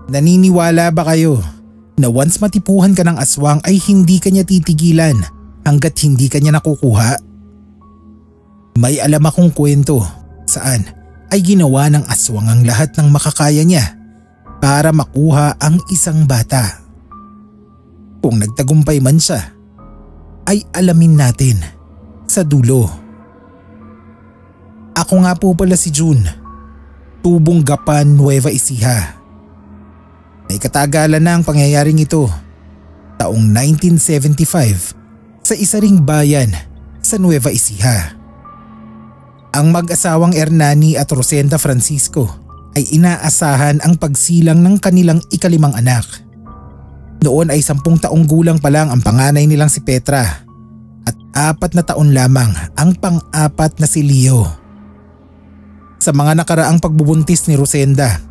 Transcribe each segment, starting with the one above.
Naniniwala ba kayo na once matipuhan ka ng aswang ay hindi ka niya titigilan hanggat hindi ka niya nakukuha? May alam akong kwento saan ay ginawa ng aswang ang lahat ng makakaya niya para makuha ang isang bata. Kung nagtagumpay man siya, ay alamin natin sa dulo. Ako nga po pala si June, Tubong Gapan, Nueva Ecija. May katagalan na ang pangyayaring ito, taong 1975 sa isa ring bayan sa Nueva Ecija. Ang mag-asawang Hernani at Rosenda Francisco ay inaasahan ang pagsilang ng kanilang ikalimang anak. Noon ay 10 taong gulang pa lang ang panganay nilang si Petra at 4 na taon lamang ang pang-apat na si Leo. Sa mga nakaraang pagbubuntis ni Rosenda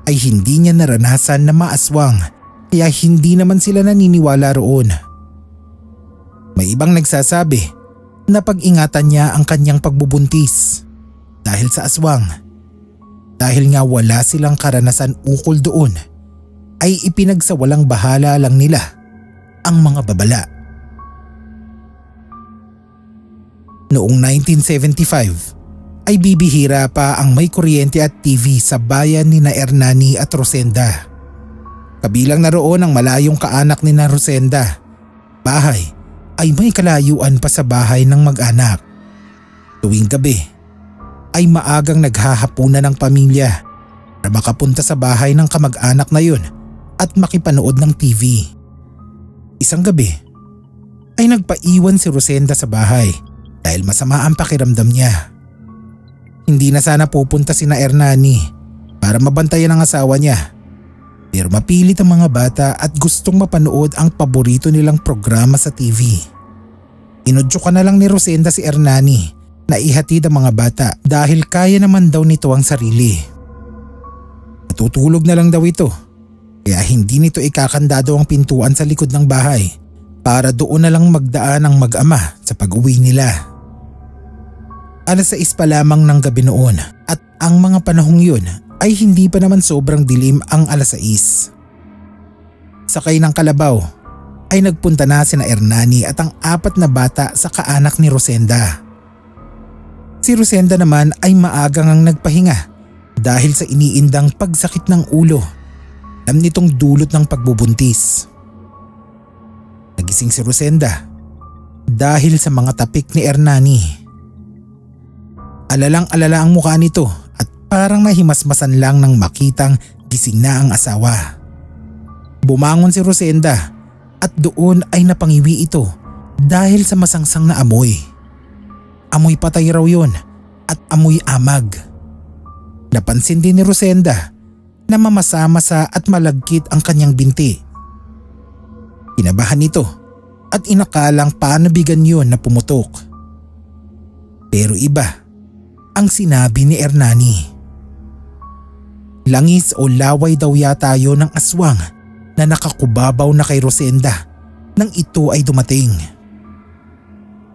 ay hindi niya naranasan na maaswang kaya hindi naman sila naniniwala roon. May ibang nagsasabi na pag-ingatan niya ang kanyang pagbubuntis dahil sa aswang. Dahil nga wala silang karanasan ukol doon ay ipinagsawalang bahala lang nila ang mga babala. Noong 1975 ay bibihira pa ang may kuryente at TV sa bayan ni na Hernani at Rosenda. Kabilang na roon ang malayong kaanak ni na Rosenda. Bahay ay may kalayuan pa sa bahay ng mag-anak. Tuwing gabi ay maagang naghahapunan ng pamilya para makapunta sa bahay ng kamag-anak na yun at makipanood ng TV. Isang gabi ay nagpaiwan si Rosenda sa bahay dahil masama ang pakiramdam niya. Hindi na sana pupunta si na Hernani para mabantayan ang asawa niya. Pero mapilit ang mga bata at gustong mapanood ang paborito nilang programa sa TV. Inudyo ka na lang ni Rosenda si Hernani na ihatid ang mga bata dahil kaya naman daw nito ang sarili. Natutulog na lang daw ito kaya hindi nito ikakandado ang pintuan sa likod ng bahay para doon na lang magdaan ang mag-ama sa pag-uwi nila. 6:00 pa lamang ng gabi noon at ang mga panahong yun ay hindi pa naman sobrang dilim ang 6:00. Sakay ng kalabaw ay nagpunta na sina Hernani at ang 4 na bata sa kaanak ni Rosenda. Si Rosenda naman ay maagang ang nagpahinga dahil sa iniindang pagsakit ng ulo. Alam nitong dulot ng pagbubuntis. Nagising si Rosenda dahil sa mga tapik ni Hernani. Alalang-alala ang mukha nito at parang nahimasmasan lang nang makitang gising na ang asawa. Bumangon si Rosenda at doon ay napangiwi ito dahil sa masangsang na amoy. Amoy patay raw yun at amoy amag. Napansin din ni Rosenda na mamasa-masa at malagkit ang kanyang binti. Kinabahan ito at inakalang panabigan yun na pumutok. Pero iba ang sinabi ni Hernani. Langis o laway daw yata yun ng aswang na nakakubabaw na kay Rosenda nang ito ay dumating.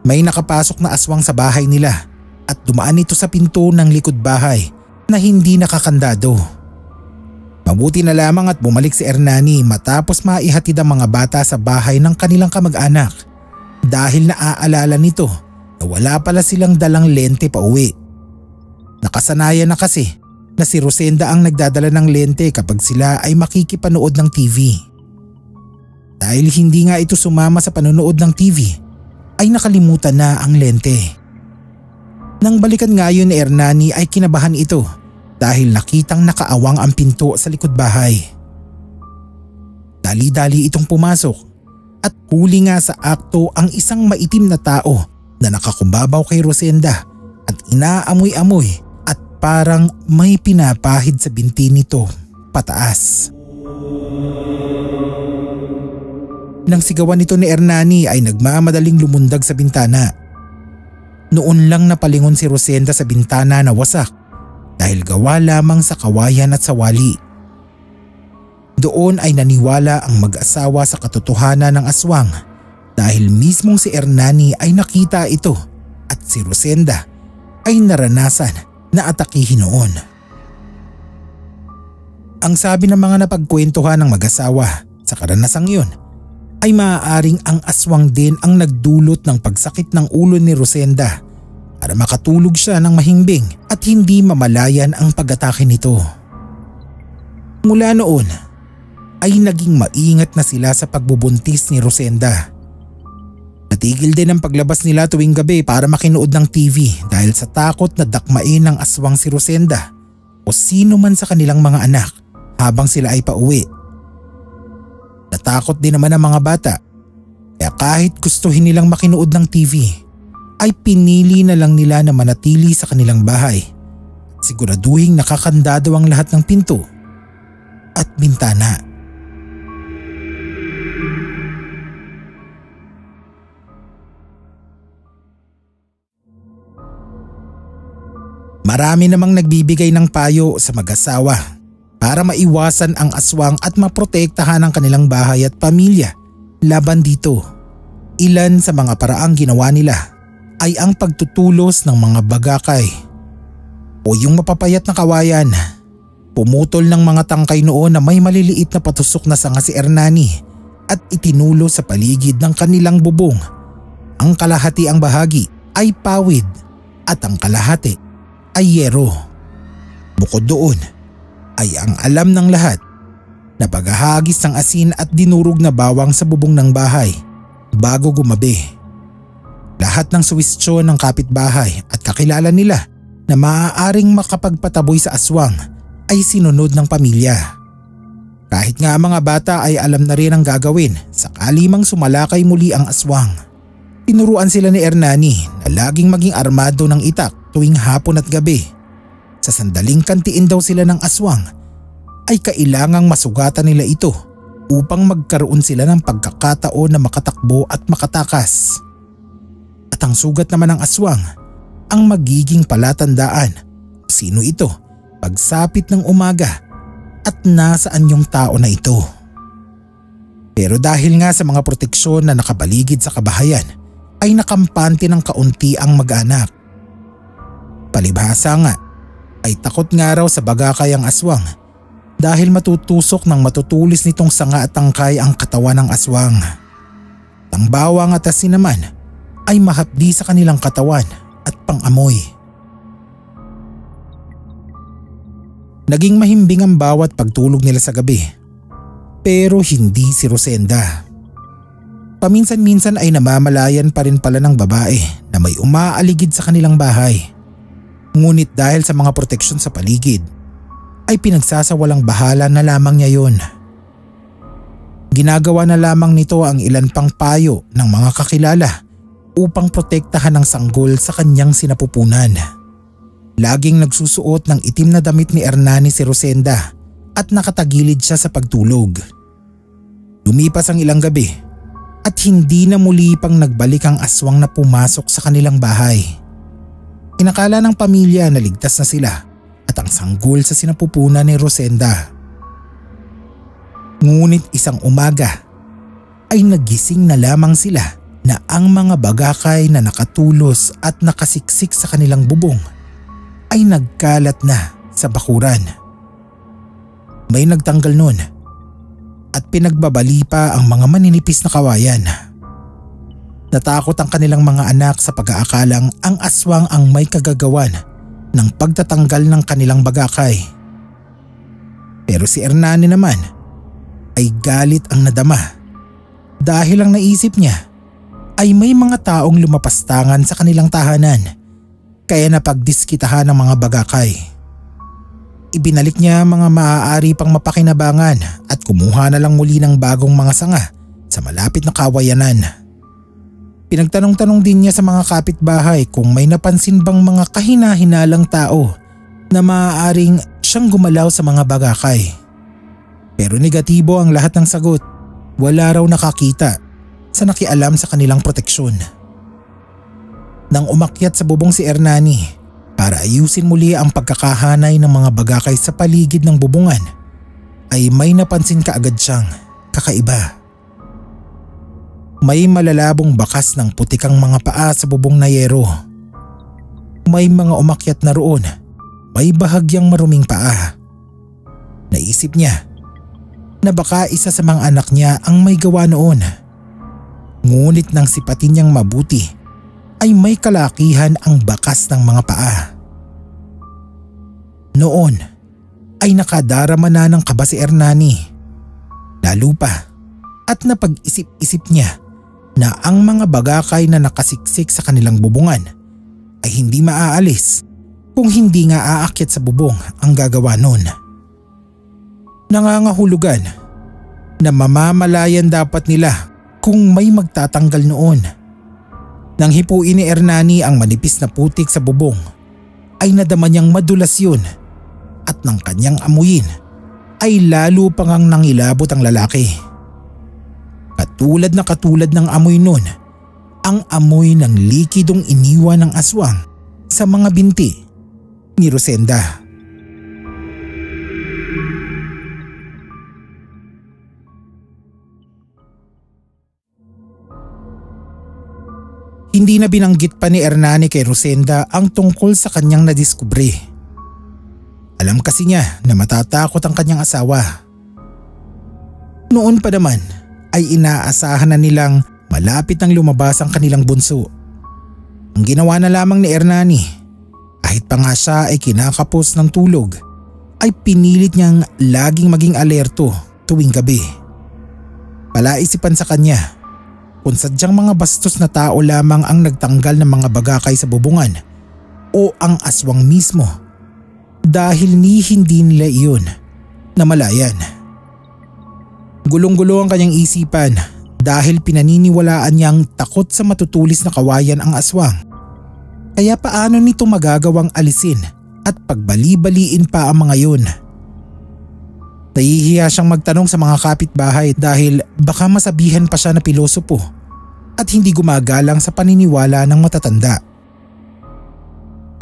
May nakapasok na aswang sa bahay nila at dumaan ito sa pinto ng likod bahay na hindi nakakandado. Mabuti na lamang at bumalik si Hernani matapos maihatid ang mga bata sa bahay ng kanilang kamag-anak dahil naaalala nito na wala pala silang dalang lente pa uwi. Nakasanayan na kasi na si Rosenda ang nagdadala ng lente kapag sila ay makikipanood ng TV. Dahil hindi nga ito sumama sa panonood ng TV, ay nakalimutan na ang lente. Nang balikan nga yun ni Hernani ay kinabahan ito dahil nakitang nakaawang ang pinto sa likod bahay. Dali-dali itong pumasok at huli nga sa akto ang isang maitim na tao na nakakubabaw kay Rosenda at inaamoy-amoy at parang may pinapahid sa binti nito pataas. Nang sigawan nito ni Hernani ay nagmamadaling lumundag sa bintana. Noon lang napalingon si Rosenda sa bintana na wasak dahil gawa lamang sa kawayan at sawali. Doon ay naniwala ang mag-asawa sa katotohanan ng aswang dahil mismong si Hernani ay nakita ito at si Rosenda ay naranasan na atakihin noon. Ang sabi ng mga napagkwentuhan ng mag-asawa sa karanasang yun ay maaaring ang aswang din ang nagdulot ng pagsakit ng ulo ni Rosenda para makatulog siya ng mahimbing at hindi mamalayan ang pag-atake nito. Mula noon ay naging maingat na sila sa pagbubuntis ni Rosenda. Natigil din ang paglabas nila tuwing gabi para makinood ng TV dahil sa takot na dakmain ng aswang si Rosenda o sino man sa kanilang mga anak habang sila ay pauwi. Natakot din naman ang mga bata kaya kahit gustuhin nilang makinood ng TV ay pinili na lang nila na manatili sa kanilang bahay. Siguraduhing nakakandado ang lahat ng pinto at bintana. Marami namang nagbibigay ng payo sa mag-asawa para maiwasan ang aswang at maprotektahan ang kanilang bahay at pamilya laban dito. Ilan sa mga paraang ginawa nila ay ang pagtutulos ng mga bagakay o yung mapapayat na kawayan. Pumutol ng mga tangkay noon na may maliliit na patusok na sanga si Hernani at itinulo sa paligid ng kanilang bubong. Ang kalahati ang bahagi ay pawid at ang kalahati ay yero. Bukod doon ay ang alam ng lahat na paghahagis ng asin at dinurog na bawang sa bubong ng bahay bago gumabi. Lahat ng suwestyon ng kapitbahay at kakilala nila na maaaring makapagpataboy sa aswang ay sinunod ng pamilya. Kahit nga mga bata ay alam na rin ang gagawin sakali mang sumalakay muli ang aswang. Tinuruan sila ni Hernani na laging maging armado ng itak tuwing hapon at gabi. Sa sandaling kantiin daw sila ng aswang ay kailangang masugatan nila ito upang magkaroon sila ng pagkakataon na makatakbo at makatakas. At ang sugat naman ng aswang ang magiging palatandaan sino ito pagsapit ng umaga at nasaan yung tao na ito. Pero dahil nga sa mga proteksyon na nakabaligid sa kabahayan ay nakampante ng kaunti ang mag-anak. Palibhasa nga ay takot nga raw sa bagakay ang aswang dahil matutusok ng matutulis nitong sanga at tangkay ang katawan ng aswang. Ang bawang at asin naman ay mahapdi sa kanilang katawan at pang-amoy. Naging mahimbing ang bawat pagtulog nila sa gabi pero hindi si Rosenda. Paminsan-minsan ay namamalayan pa rin pala ng babae na may umaaligid sa kanilang bahay. Ngunit dahil sa mga proteksyon sa paligid ay pinagsasawalang bahala na lamang niya yun. Ginagawa na lamang nito ang ilan pang payo ng mga kakilala upang protektahan ang sanggol sa kanyang sinapupunan. Laging nagsusuot ng itim na damit ni Hernani si Rosenda at nakatagilid siya sa pagtulog. Lumipas ang ilang gabi at hindi na muli pang nagbalik ang aswang na pumasok sa kanilang bahay. Inakala ng pamilya na ligtas na sila at ang sanggol sa sinapupunan ni Rosenda. Ngunit isang umaga ay nagising na lamang sila na ang mga bagakay na nakatulos at nakasiksik sa kanilang bubong ay nagkalat na sa bakuran. May nagtanggal nun at pinagbabali pa ang mga maninipis na kawayan. Natakot ang kanilang mga anak sa pag-aakalang ang aswang ang may kagagawan ng pagtatanggal ng kanilang bagakay. Pero si Hernani naman ay galit ang nadama dahil ang naisip niya ay may mga taong lumapastangan sa kanilang tahanan kaya napagdiskitahan ng mga bagakay. Ibinalik niya mga maaari pang mapakinabangan at kumuha na lang muli ng bagong mga sanga sa malapit na kawayanan. Pinagtanong-tanong din niya sa mga kapitbahay kung may napansin bang mga kahina-hinalang tao na maaaring siyang gumalaw sa mga bagakay. Pero negatibo ang lahat ng sagot. Wala raw nakakita sa nakialam sa kanilang proteksyon. Nang umakyat sa bubong si Hernani para ayusin muli ang pagkakahanay ng mga bagakay sa paligid ng bubungan, ay may napansin kaagad siyang kakaiba. May malalabong bakas ng putikang mga paa sa bubong na yero. May mga umakyat na roon, may bahagyang maruming paa. Naisip niya na baka isa sa mga anak niya ang may gawa noon. Ngunit nang sipatin niyang mabuti ay may kalakihan ang bakas ng mga paa. Noon ay nakadarama na ng kaba si Ernani. Lalo pa at napag-isip-isip niya na ang mga bagakay na nakasiksik sa kanilang bubungan ay hindi maaalis kung hindi nga aakyat sa bubong ang gagawa nun. Nangangahulugan na mamamalayan dapat nila kung may magtatanggal noon. Nang hipuin ni Ernani ang manipis na putik sa bubong ay nadama niyang madulas yun at nang kanyang amuyin ay lalo pang ang nangilabot ang lalaki. Katulad ng amoy nun, ang amoy ng likidong iniwan ng aswang sa mga binti ni Rosenda. Hindi na binanggit pa ni Ernani kay Rosenda ang tungkol sa kanyang nadiskubre. Alam kasi niya na matatakot ang kanyang asawa. Noon pa naman ay inaasahan na nilang malapit nang lumabas ang kanilang bunso. Ang ginawa na lamang ni Ernani, kahit pa nga siya ay kinakapos ng tulog, ay pinilit niyang laging maging alerto tuwing gabi. Palaisipan sa kanya kung sadyang mga bastos na tao lamang ang nagtanggal ng mga bagakay sa bubungan o ang aswang mismo dahil hindi nila iyon namalayan. Gulong-gulo ang kanyang isipan dahil pinaniniwalaan niyang takot sa matutulis na kawayan ang aswang. Kaya paano nito magagawang alisin at pagbali-baliin pa ang mga yun? Nahihiya siyang magtanong sa mga kapitbahay dahil baka masabihan pa siya na pilosopo at hindi gumagalang sa paniniwala ng matatanda.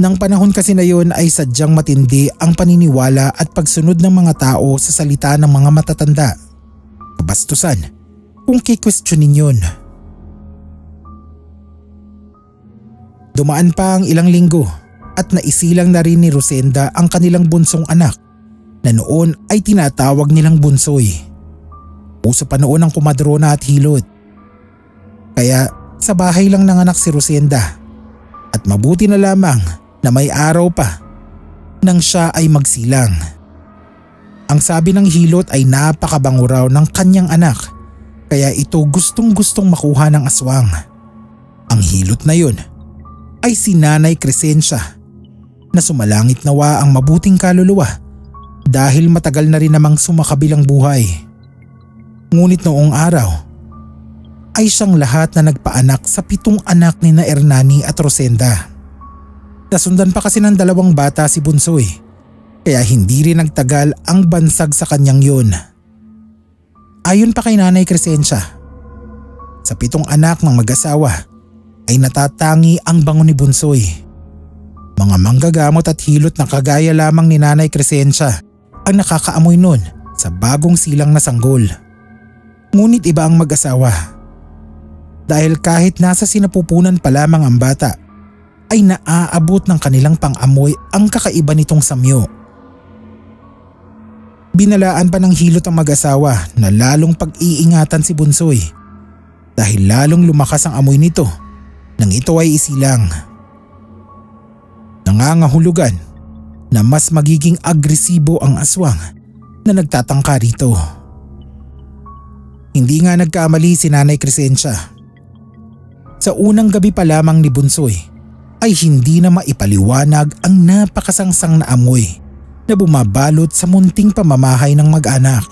Nang panahon kasi na yun ay sadyang matindi ang paniniwala at pagsunod ng mga tao sa salita ng mga matatanda. Kabastusan kung kikwestiyonin yun. Dumaan pa ang ilang linggo at naisilang na rin ni Rosenda ang kanilang bunsong anak na noon ay tinatawag nilang bunsoy. Uso pa noon ang kumadrona at hilot. Kaya sa bahay lang nanganak si Rosenda at mabuti na lamang na may araw pa nang siya ay magsilang. Ang sabi ng hilot ay napakabango raw ng kanyang anak kaya ito gustong-gustong makuha ng aswang. Ang hilot na yun ay si Nanay Crescencia na sumalangit nawa ang mabuting kaluluwa dahil matagal na rin namang sumakabilang buhay. Ngunit noong araw ay siyang lahat na nagpaanak sa 7 anak ni na Ernani at Rosenda. Nasundan pa kasi ng 2 bata si Bunsoy kaya hindi rin nagtagal ang bansag sa kanyang yun. Ayon pa kay Nanay Crescencia, sa 7 anak ng mag-asawa ay natatangi ang bango ni Bunsoy. Mga manggagamot at hilot na kagaya lamang ni Nanay Crescencia ang nakakaamoy nun sa bagong silang na sanggol. Ngunit iba ang mag-asawa. Dahil kahit nasa sinapupunan pa lamang ang bata, ay naaabot ng kanilang pang-amoy ang kakaiba nitong samyo. Binalaan pa ng hilot ang mag-asawa na lalong pag-iingatan si Bunsoy dahil lalong lumakas ang amoy nito nang ito ay isilang. Nangangahulugan na mas magiging agresibo ang aswang na nagtatangka rito. Hindi nga nagkamali si Nanay Crescencia. Sa unang gabi pa lamang ni Bunsoy ay hindi na maipaliwanag ang napakasangsang na amoy na bumabalot sa munting pamamahay ng mag-anak.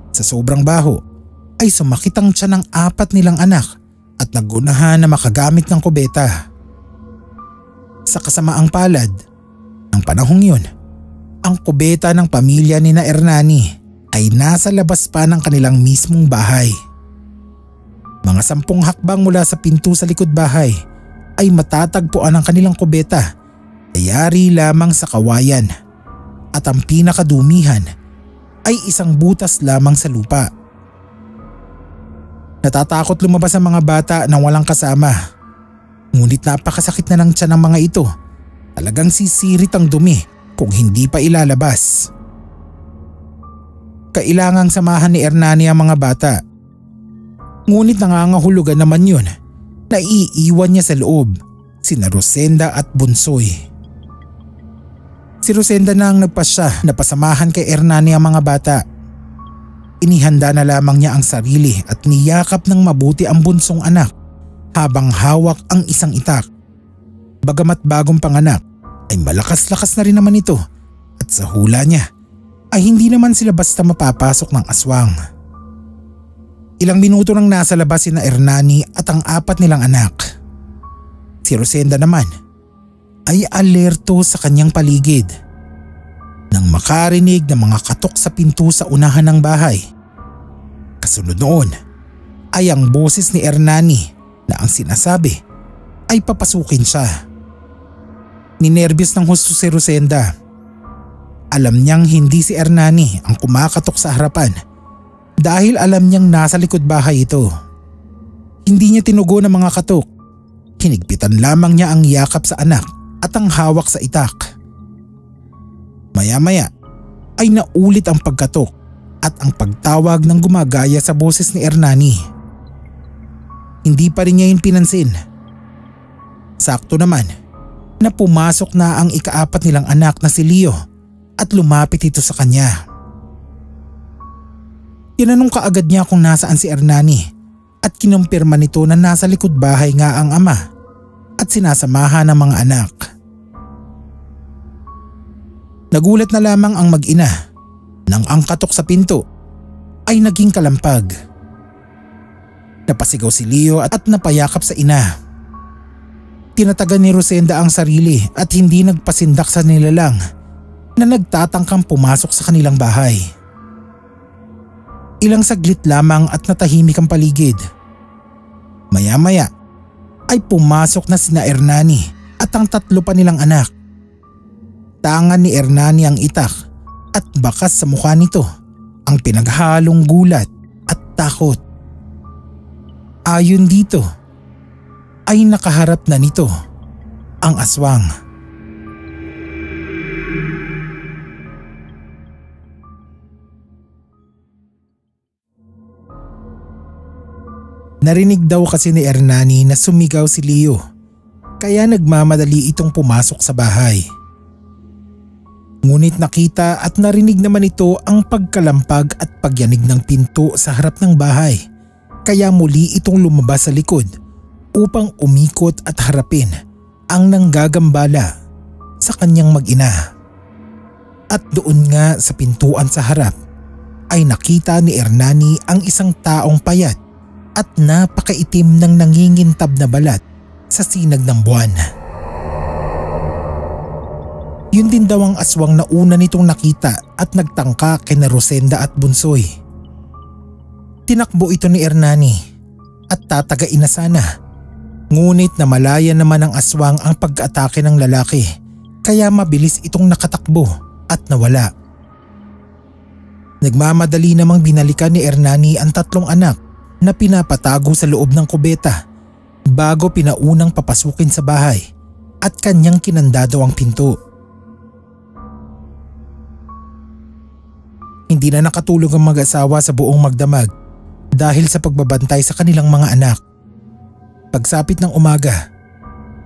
Sa sobrang baho ay sumakit ang tiyan ng 4 nilang anak at nagunahan na makagamit ng kubeta. Sa kasamaang palad ng panahong yun, ang kubeta ng pamilya ni na Ernani ay nasa labas pa ng kanilang mismong bahay. Mga 10 hakbang mula sa pinto sa likod bahay ay matatagpuan ang kanilang kubeta na yari lamang sa kawayan at ang pinakadumihan ay isang butas lamang sa lupa. Natatakot lumabas ang mga bata na walang kasama. Ngunit napakasakit na ng tiyan ng mga ito. Talagang sisirit ang dumi kung hindi pa ilalabas. kailangang samahan ni Hernani ang mga bata. Ngunit nangangahulugan naman yun na iiwan niya sa loob sina Rosenda at Bunsoy. Si Rosenda na ang nagpasya na pasamahan kay Hernani ang mga bata. Inihanda na lamang niya ang sarili at niyakap ng mabuti ang bunsong anak habang hawak ang isang itak. Bagamat bagong panganak ay malakas-lakas na rin naman ito at sa hula niya ay hindi naman sila basta mapapasok ng aswang. Ilang minuto nang nasa labas sina Hernani at ang 4 nilang anak. Si Rosenda naman ay alerto sa kanyang paligid. Nang makarinig ng mga katok sa pinto sa unahan ng bahay. Kasunod noon ay ang boses ni Hernani na ang sinasabi ay papasukin siya. Ninerbyos ng husto si Rosenda. Alam niyang hindi si Hernani ang kumakatok sa harapan dahil alam niyang nasa likod bahay ito. Hindi niya tinugo ng mga katok. Hinigpitan lamang niya ang yakap sa anak at ang hawak sa itak. Maya-maya ay naulit ang pagkatok at ang pagtawag ng gumagaya sa boses ni Hernani. Hindi pa rin niya yun pinansin. Sakto naman na pumasok na ang ika-4 nilang anak na si Leo at lumapit ito sa kanya. Tinanong kaagad niya kung nasaan si Hernani at kinumpirma nito na nasa likod bahay nga ang ama at sinasamahan ng mga anak. Nagulat na lamang ang mag-ina nang ang katok sa pinto ay naging kalampag. Napasigaw si Leo at napayakap sa ina. Tinatagan ni Rosenda ang sarili at hindi nagpasindak sa nilalang na nagtatangkang pumasok sa kanilang bahay. Ilang saglit lamang at natahimik ang paligid. Maya-maya ay pumasok na sina Hernani at ang 3 pa nilang anak. Tangan ni Hernani ang itak at bakas sa mukha nito ang pinaghalong gulat at takot. Ayon dito ay nakaharap na nito ang aswang. Narinig daw kasi ni Hernani na sumigaw si Leo kaya nagmamadali itong pumasok sa bahay. Ngunit nakita at narinig naman ito ang pagkalampag at pagyanig ng pinto sa harap ng bahay kaya muli itong lumabas sa likod upang umikot at harapin ang nanggagambala sa kanyang mag-ina. At doon nga sa pintuan sa harap ay nakita ni Hernani ang isang taong payat at napakaitim ng nangingintab na balat sa sinag ng buwan. Yun din daw ang aswang na una nitong nakita at nagtangka kina Rosenda at Bunsoy. Tinakbo ito ni Hernani at tatagain na sana. Ngunit namalaya naman ng aswang ang pag-atake ng lalaki kaya mabilis itong nakatakbo at nawala. Nagmamadali namang binalikan ni Hernani ang 3 anak na pinapatago sa loob ng kubeta bago pinaunang papasukin sa bahay at kanyang kinandado ang pinto. Hindi na nakatulog ang mag-asawa sa buong magdamag dahil sa pagbabantay sa kanilang mga anak. Pagsapit ng umaga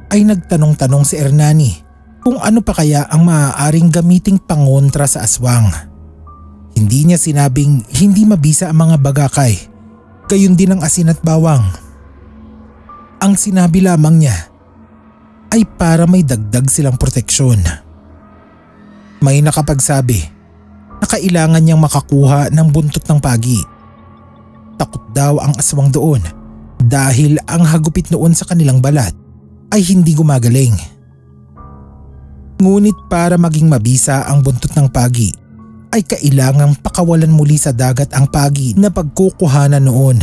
ay nagtanong-tanong si Hernani kung ano pa kaya ang maaaring gamiting pangontra sa aswang. Hindi niya sinabing hindi mabisa ang mga bagakay, gayon din ang asin at bawang. Ang sinabi lamang niya ay para may dagdag silang proteksyon. May nakapagsabi na kailangan niyang makakuha ng buntot ng pagi. Takot daw ang aswang doon dahil ang hagupit noon sa kanilang balat ay hindi gumagaling. Ngunit para maging mabisa ang buntot ng pagi ay kailangang pakawalan muli sa dagat ang pagi na pagkukuhanan noon.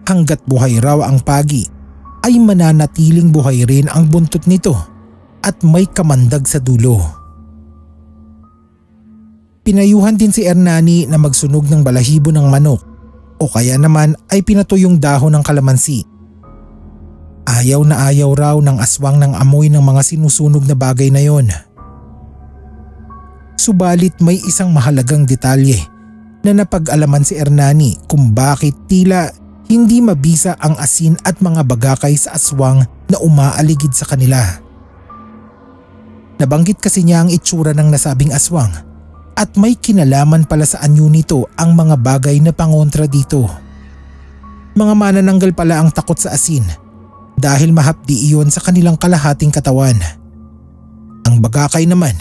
Hanggat buhay raw ang pagi ay mananatiling buhay rin ang buntot nito at may kamandag sa dulo. Pinayuhan din si Hernani na magsunog ng balahibo ng manok o kaya naman ay pinatuyong dahon ng kalamansi. Ayaw na ayaw raw ng aswang ng amoy ng mga sinusunog na bagay na yon. Subalit may isang mahalagang detalye na napag-alaman si Ernani kung bakit tila hindi mabisa ang asin at mga bagakay sa aswang na umaaligid sa kanila. Nabanggit kasi niya ang itsura ng nasabing aswang at may kinalaman pala sa anyo nito ang mga bagay na pangontra dito. Mga manananggal pala ang takot sa asin dahil mahapdi iyon sa kanilang kalahating katawan. Ang bagakay naman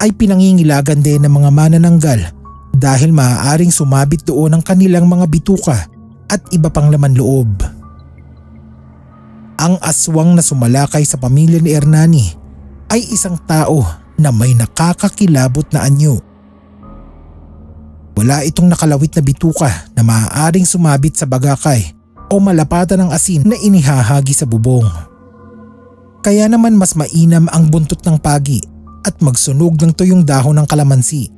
ay pinangingilagan din ng mga manananggal dahil maaaring sumabit doon ang kanilang mga bituka at iba pang laman loob. Ang aswang na sumalakay sa pamilya ni Ernani ay isang tao na may nakakakilabot na anyo. Wala itong nakalawit na bituka na maaaring sumabit sa bagakay o malapatan ng asin na inihahagi sa bubong. Kaya naman mas mainam ang buntot ng pagi at magsunog ng tuyong dahon ng kalamansi.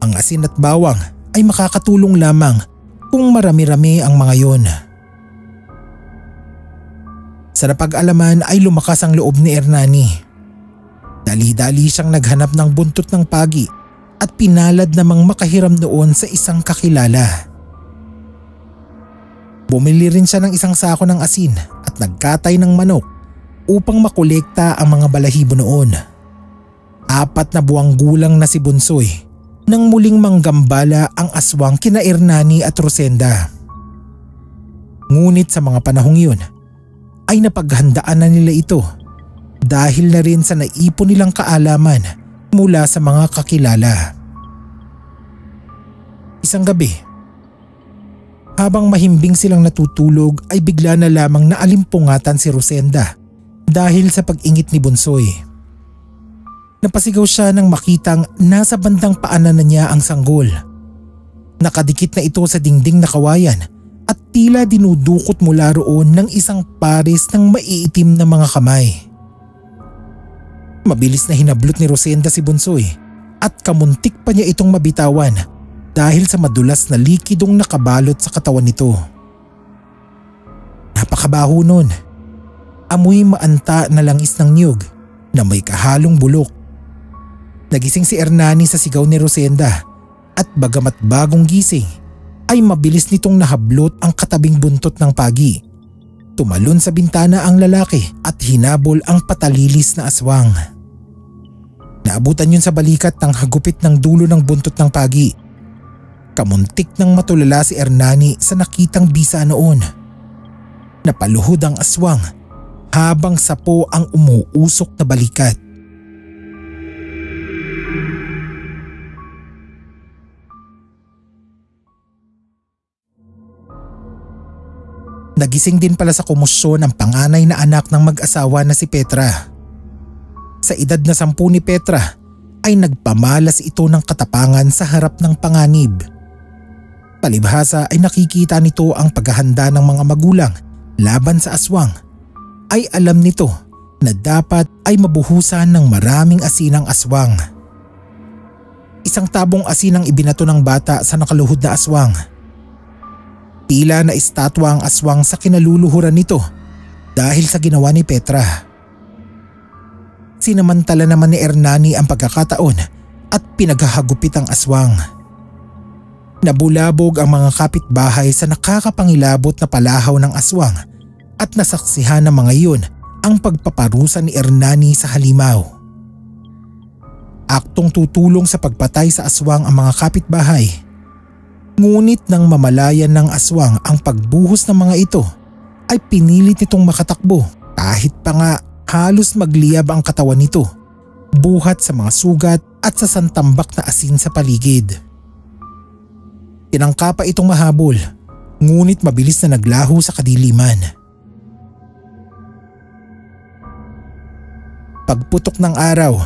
Ang asin at bawang ay makakatulong lamang kung marami-rami ang mga yon. Sa napag-alaman ay lumakas ang loob ni Ernani. Dali-dali siyang naghanap ng buntot ng pagi at pinalad namang makahiram noon sa isang kakilala. Bumili rin siya ng isang sako ng asin at nagkatay ng manok upang makolekta ang mga balahibo noon. 4 na buwang gulang na si Bunsoy nang muling manggambala ang aswang kina Ernani at Rosenda. Ngunit sa mga panahong yun ay napaghandaan na nila ito dahil na rin sa naipon nilang kaalaman mula sa mga kakilala. Isang gabi, habang mahimbing silang natutulog ay bigla na lamang naalimpungatan si Rosenda dahil sa pag-ingit ni Bunsoy. Napasigaw siya nang makitang nasa bandang paanan na niya ang sanggol. Nakadikit na ito sa dingding na kawayan at tila dinudukot mula roon ng isang pares ng maiitim na mga kamay. Mabilis na hinablot ni Rosenda si Bunsoy at kamuntik pa niya itong mabitawan dahil sa madulas na likidong nakabalot sa katawan nito. Napakabaho nun. Amoy maanta na langis ng niyog na may kahalong bulok. Nagising si Ernani sa sigaw ni Rosenda at bagamat bagong gising ay mabilis nitong nahablot ang katabing buntot ng pagi. Tumalon sa bintana ang lalaki at hinabol ang patalilis na aswang. Naabutan yun sa balikat ng hagupit ng dulo ng buntot ng pagi. Kamuntik nang matulala si Ernani sa nakitang bisa noon. Napaluhod ang aswang habang sapo ang umuusok na balikat. Nagising din pala sa komosyon ang panganay na anak ng mag-asawa na si Petra. Sa edad na 10 ni Petra ay nagpamalas ito ng katapangan sa harap ng panganib. Palibhasa ay nakikita nito ang paghahanda ng mga magulang laban sa aswang. Ay alam nito na dapat ay mabuhusan ng maraming asin ang aswang. Isang tabong asin ang ibinato ng bata sa nakaluhod na aswang. Tila na estatwa ang aswang sa kinaluluhuran nito dahil sa ginawa ni Petra. Sinamantala naman ni Ernani ang pagkakataon at pinaghahagupit ang aswang. Nabulabog ang mga kapitbahay sa nakakapangilabot na palahaw ng aswang at nasaksihan ng mga iyon ang pagpaparusa ni Ernani sa halimaw. Aktong tutulong sa pagpatay sa aswang ang mga kapitbahay. Ngunit nang mamalayan ng aswang ang pagbuhos ng mga ito ay pinilit itong makatakbo kahit pa nga halos magliyab ang katawan nito buhat sa mga sugat at sa santambak na asin sa paligid. Tinangka pa itong mahabol ngunit mabilis na naglaho sa kadiliman. Pagputok ng araw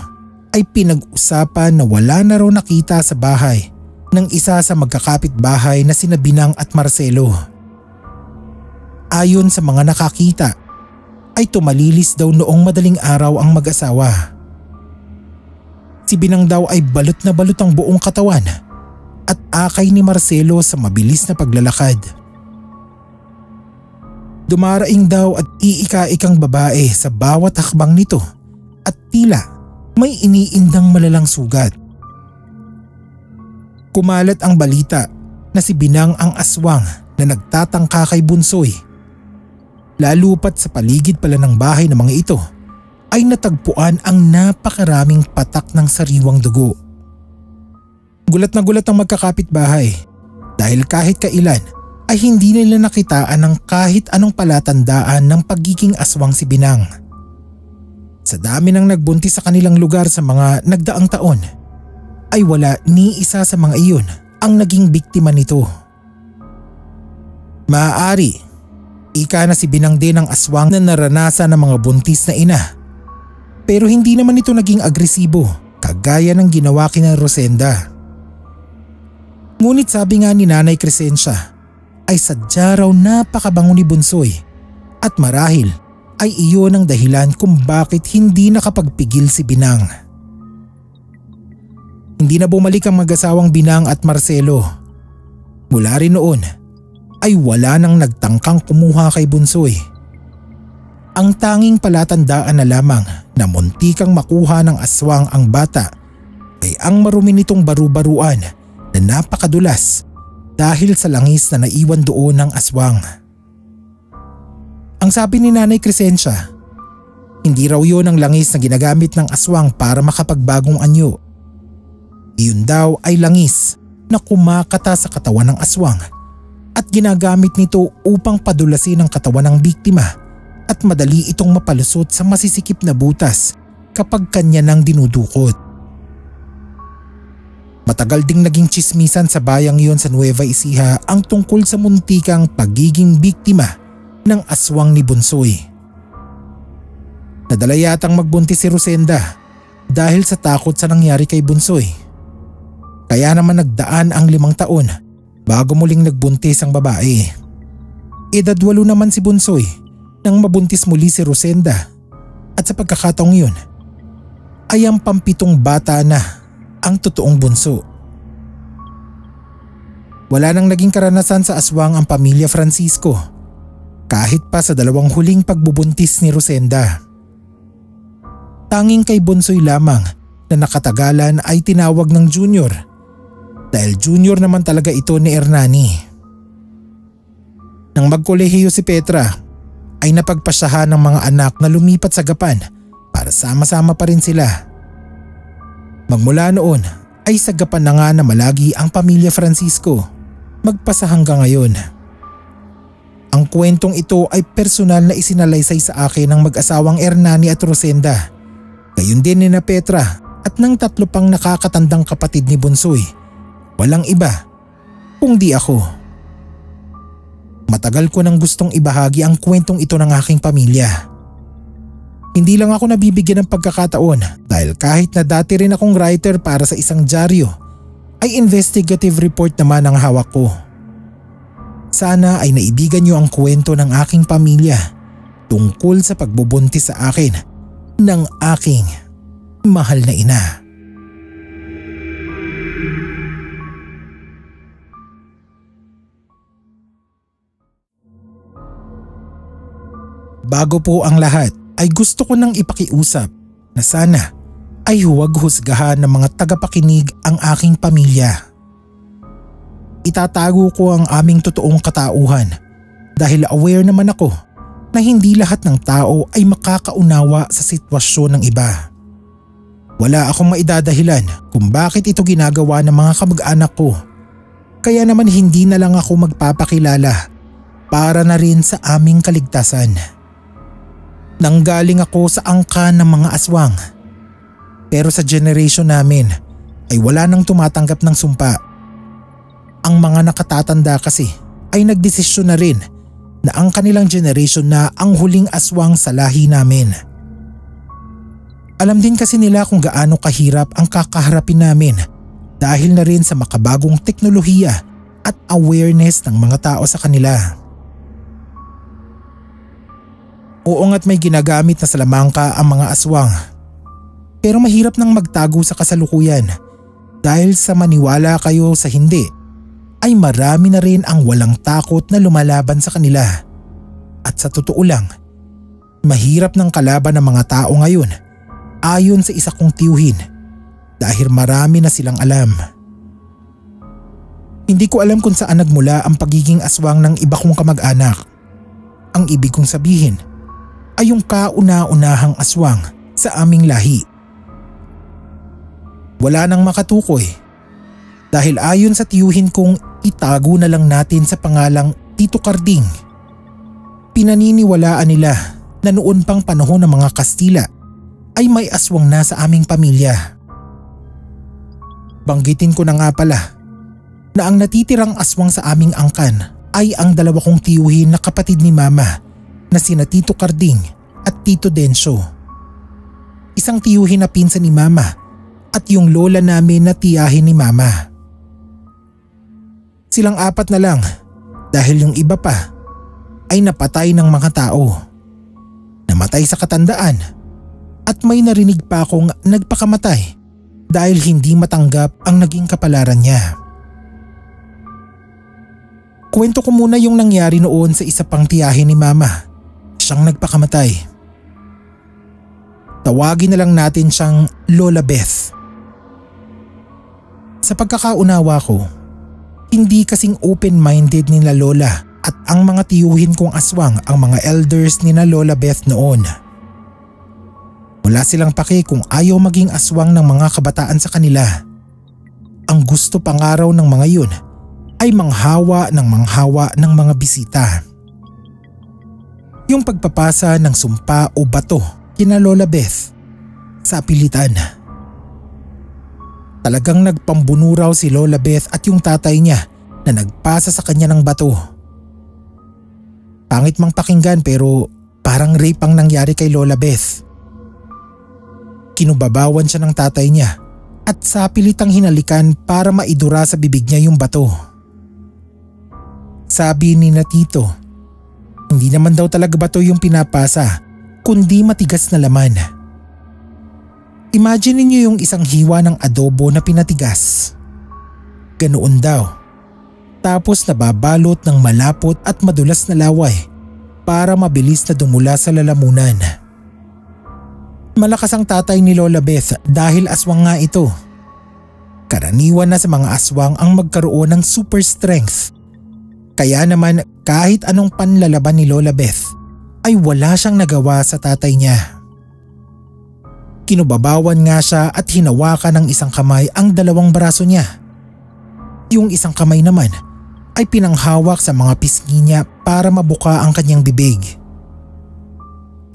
ay pinag-usapan na wala na raw nakita sa bahay ng isa sa magkakapitbahay na sina Binang at Marcelo. Ayon sa mga nakakita ay tumalilis daw noong madaling araw ang mag-asawa. Si Binang daw ay balot na balot ang buong katawan at akay ni Marcelo sa mabilis na paglalakad. Dumaraing daw at iika-ikang babae sa bawat hakbang nito at tila may iniindang malalang sugat. Kumalat ang balita na si Binang ang aswang na nagtatangka kay Bunsoy. Lalo pat sa paligid pala ng bahay ng mga ito ay natagpuan ang napakaraming patak ng sariwang dugo. Gulat na gulat ang magkakapitbahay dahil kahit kailan ay hindi nila nakitaan ng kahit anong palatandaan ng pagiging aswang si Binang. Sa dami ng nagbuntis sa kanilang lugar sa mga nagdaang taon, ay wala ni isa sa mga iyon ang naging biktima nito. Maaari, ika na si Binang din ang aswang na naranasan ng mga buntis na ina. Pero hindi naman ito naging agresibo kagaya ng ginawa kina Rosenda. Ngunit sabi nga ni Nanay Crescencia ay sadya raw napakabango ni Bunsoy at marahil ay iyon ang dahilan kung bakit hindi nakapagpigil si Binang. Hindi na bumalik ang mag-asawang Binang at Marcelo. Mula rin noon ay wala nang nagtangkang kumuha kay Bunsoy. Ang tanging palatandaan na lamang na muntikang makuha ng aswang ang bata ay ang marumi nitong baru-baruan na napakadulas dahil sa langis na naiwan doon ng aswang. Ang sabi ni Nanay Crescencia, hindi raw yun ang langis na ginagamit ng aswang para makapagbagong anyo. Iyon daw ay langis na kumakata sa katawan ng aswang at ginagamit nito upang padulasin ang katawan ng biktima at madali itong mapalusot sa masisikip na butas kapag kanya nang dinudukot. Matagal ding naging tsismisan sa bayang iyon sa Nueva Ecija ang tungkol sa muntikang pagiging biktima ng aswang ni Bunsoy. Nadala yatang magbuntis si Rosenda dahil sa takot sa nangyari kay Bunsoy. Kaya naman nagdaan ang 5 taon bago muling nagbuntis ang babae. Edad 8 naman si Bunsoy nang mabuntis muli si Rosenda at sa pagkakataong yun ay ang pampitong bata na ang totoong bunso. Wala nang naging karanasan sa aswang ang pamilya Francisco kahit pa sa 2 huling pagbubuntis ni Rosenda. Tanging kay Bunsoy lamang na nakatagalan ay tinawag ng Junior dahil Junior naman talaga ito ni Hernani. Nang magkolehiyo si Petra ay napagpasyahan ng mga anak na lumipat sa Gapan para sama-sama pa rin sila. Magmula noon ay sa Gapan na nga na malagi ang pamilya Francisco magpasa hanggang ngayon. Ang kwentong ito ay personal na isinalaysay sa akin ng mag-asawang Hernani at Rosenda, gayon din ni na Petra at ng 3 pang nakakatandang kapatid ni Bunsoy. Walang iba kundi ako. Matagal ko nang gustong ibahagi ang kwentong ito ng aking pamilya. Hindi lang ako nabibigyan ng pagkakataon dahil kahit na dati rin akong writer para sa isang dyaryo, ay investigative report naman ang hawak ko. Sana ay naibigan niyo ang kwento ng aking pamilya tungkol sa pagbubuntis sa akin ng aking mahal na ina. Bago po ang lahat ay gusto ko nang ipakiusap na sana ay huwag husgahan ng mga tagapakinig ang aking pamilya. Itatago ko ang aming totoong katauhan dahil aware naman ako na hindi lahat ng tao ay makakaunawa sa sitwasyon ng iba. Wala akong maidadahilan kung bakit ito ginagawa ng mga kamag-anak ko, kaya naman hindi na lang ako magpapakilala para na rin sa aming kaligtasan. Nanggaling ako sa angkan ng mga aswang. Pero sa generation namin ay wala nang tumatanggap ng sumpa. Ang mga nakatatanda kasi ay nagdesisyon na rin na ang kanilang generation na ang huling aswang sa lahi namin. Alam din kasi nila kung gaano kahirap ang kakaharapin namin dahil na rin sa makabagong teknolohiya at awareness ng mga tao sa kanila. Oo nga't may ginagamit na salamangka ang mga aswang. Pero mahirap nang magtago sa kasalukuyan dahil sa maniwala kayo sa hindi ay marami na rin ang walang takot na lumalaban sa kanila. At sa totoo lang, mahirap ng kalaban ng mga tao ngayon ayon sa isa kong tiyuhin dahil marami na silang alam. Hindi ko alam kung saan nagmula ang pagiging aswang ng iba kong kamag-anak. Ang ibig kong sabihin ay yung kauna-unahang aswang sa aming lahi. Wala nang makatukoy dahil ayon sa tiyuhin kong itago na lang natin sa pangalang Tito Carding. Pinaniniwalaan nila na noon pang panahon ng mga Kastila ay may aswang na sa aming pamilya. Banggitin ko na nga pala na ang natitirang aswang sa aming angkan ay ang dalawa kong tiyuhin na kapatid ni Mama na sina Tito Carding at Tito Densyo. Isang tiyuhin na pinsan ni Mama at yung lola namin na tiyahin ni Mama. Silang apat na lang dahil yung iba pa ay napatay ng mga tao. Namatay sa katandaan at may narinig pa akong nagpakamatay dahil hindi matanggap ang naging kapalaran niya. Kwento ko muna yung nangyari noon sa isa pang tiyahin ni Mama. Siyang nagpakamatay. Tawagin na lang natin siyang Lola Beth. Sa pagkakaunawa ko, hindi kasing open-minded nila Lola at ang mga tiyuhin kong aswang ang mga elders nila Lola Beth noon. Wala silang pake kung ayaw maging aswang ng mga kabataan sa kanila. Ang gusto pangaraw ng mga yun ay manghawa ng mga bisita. Yung pagpapasa ng sumpa o bato kina Lola Beth sa pilitan. Talagang nagpambuno raw si Lola Beth at yung tatay niya na nagpasa sa kanya ng bato. Pangit mang pakinggan pero parang rape ang nangyari kay Lola Beth. Kinubabawan siya ng tatay niya at sa pilitang hinalikan para maidura sa bibig niya yung bato. Sabi ni na Tito, hindi naman daw talaga bato yung pinapasa kundi matigas na laman. Imagine niyo yung isang hiwa ng adobo na pinatigas. Ganoon daw. Tapos nababalot ng malapot at madulas na laway para mabilis na dumula sa lalamunan. Malakas ang tatay ni Lola Beth dahil aswang nga ito. Karaniwan na sa mga aswang ang magkaroon ng super strength. Kaya naman kahit anong panlalaban ni Lola Beth ay wala siyang nagawa sa tatay niya. Kinubabawan nga siya at hinawakan ng isang kamay ang dalawang braso niya. Yung isang kamay naman ay pinanghawak sa mga pisngi niya para mabuka ang kanyang bibig.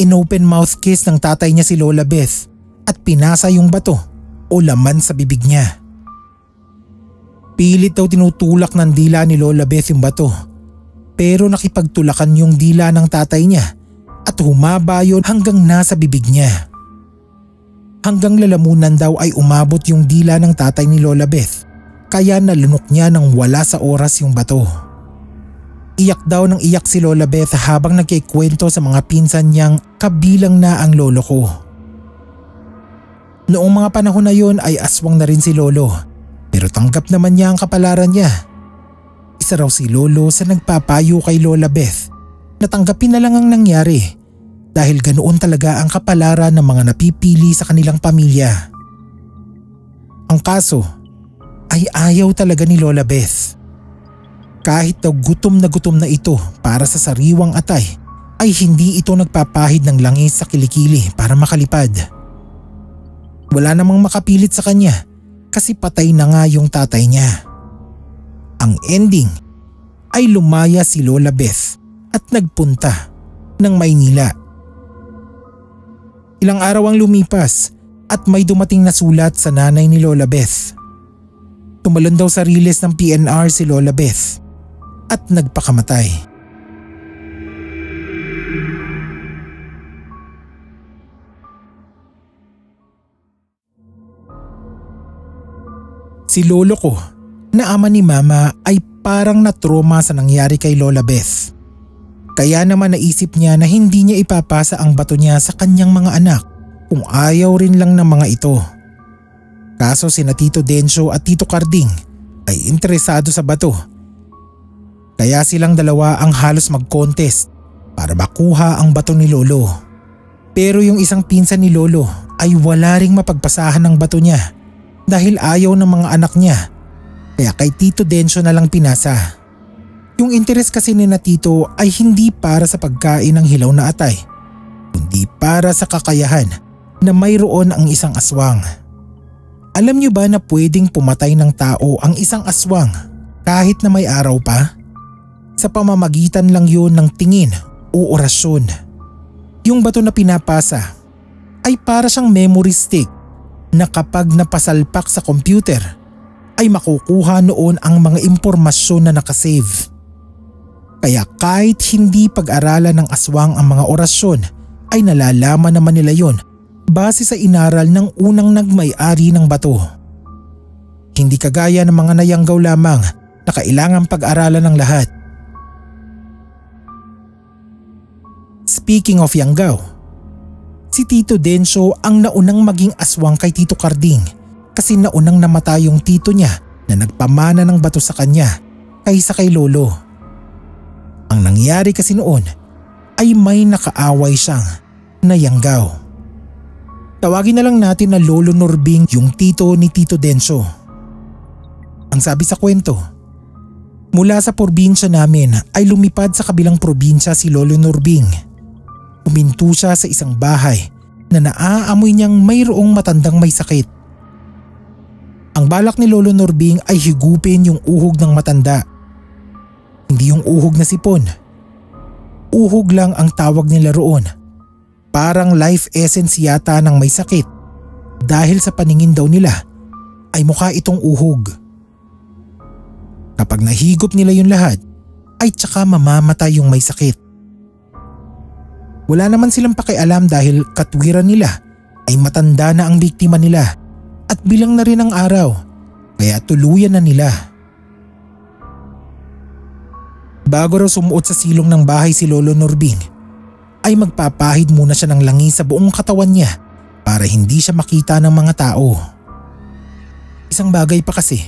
Inopen mouth kiss ng tatay niya si Lola Beth at pinasa yung bato o laman sa bibig niya. Pilit daw tinutulak ng dila ni Lola Beth yung bato pero nakipagtulakan yung dila ng tatay niya at humaba yun hanggang nasa bibig niya. Hanggang lalamunan daw ay umabot yung dila ng tatay ni Lola Beth kaya nalunok niya nang wala sa oras yung bato. Iyak daw ng iyak si Lola Beth habang nagkikwento sa mga pinsan niyang kabilang na ang lolo ko. Noong mga panahon na yon ay aswang na rin si lolo pero tanggap naman niya ang kapalaran niya. Isa raw si lolo sa nagpapayo kay Lola Beth na tanggapin na lang ang nangyari dahil ganoon talaga ang kapalaran ng mga napipili sa kanilang pamilya. Ang kaso ay ayaw talaga ni Lola Beth. Kahit daw gutom na ito para sa sariwang atay ay hindi ito nagpapahid ng langis sa kilikili para makalipad. Wala namang makapilit sa kanya kasi patay na nga yung tatay niya. Ang ending ay lumaya si Lola Beth at nagpunta ng Maynila. Ilang araw ang lumipas at may dumating na sulat sa nanay ni Lola Beth. Tumalon daw sa riles ng PNR si Lola Beth at nagpakamatay. Si lolo ko na ama ni Mama ay parang natroma sa nangyari kay Lola Beth. Kaya naman naisip niya na hindi niya ipapasa ang bato niya sa kanyang mga anak kung ayaw rin lang ng mga ito. Kaso sina Tito Densyo at Tito Carding ay interesado sa bato. Kaya silang dalawa ang halos mag-contest para makuha ang bato ni lolo. Pero yung isang pinsan ni lolo ay wala ring mapagpasahan ng bato niya dahil ayaw ng mga anak niya Kaya kay Tito Dencio na lang pinasa. Yung interes kasi ni na Tito ay hindi para sa pagkain ng hilaw na atay, kundi para sa kakayahan na mayroon ang isang aswang. Alam niyo ba na pwedeng pumatay ng tao ang isang aswang kahit na may araw pa? Sa pamamagitan lang yun ng tingin o orasyon. Yung bato na pinapasa ay para siyang memory stick na kapag napasalpak sa computer ay makukuha noon ang mga impormasyon na nakasave. Kaya kahit hindi pag-aralan ng aswang ang mga orasyon ay nalalaman naman nila yon base sa inaral ng unang nagmay-ari ng bato. Hindi kagaya ng mga nayanggaw lamang na kailangang pag-aralan ng lahat. Speaking of yanggaw, si Tito Dencio ang naunang maging aswang kay Tito Carding kasi naunang namatay yung tito niya na nagpamana ng bato sa kanya kaysa kay Lolo. Ang nangyari kasi noon ay may nakaaway siyang nayanggaw. Tawagin na lang natin na Lolo Norbing yung tito ni Tito Dencio. Ang sabi sa kwento, mula sa probinsya namin ay lumipad sa kabilang probinsya si Lolo Norbing. Huminto siya sa isang bahay na naaamoy niyang mayroong matandang may sakit. Ang balak ni Lolo Norbing ay higupin yung uhog ng matanda. Hindi yung uhog na sipon. Uhog lang ang tawag nila roon. Parang life essence yata ng may sakit dahil sa paningin daw nila ay mukha itong uhog. Kapag nahigop nila yung lahat ay tsaka mamamatay yung may sakit. Wala naman silang pakialam dahil katwiran nila ay matanda na ang biktima nila at bilang na rin ang araw kaya tuluyan na nila. Bago raw sumuot sa silong ng bahay si Lolo Norbing ay magpapahid muna siya ng langis sa buong katawan niya para hindi siya makita ng mga tao. Isang bagay pa kasi,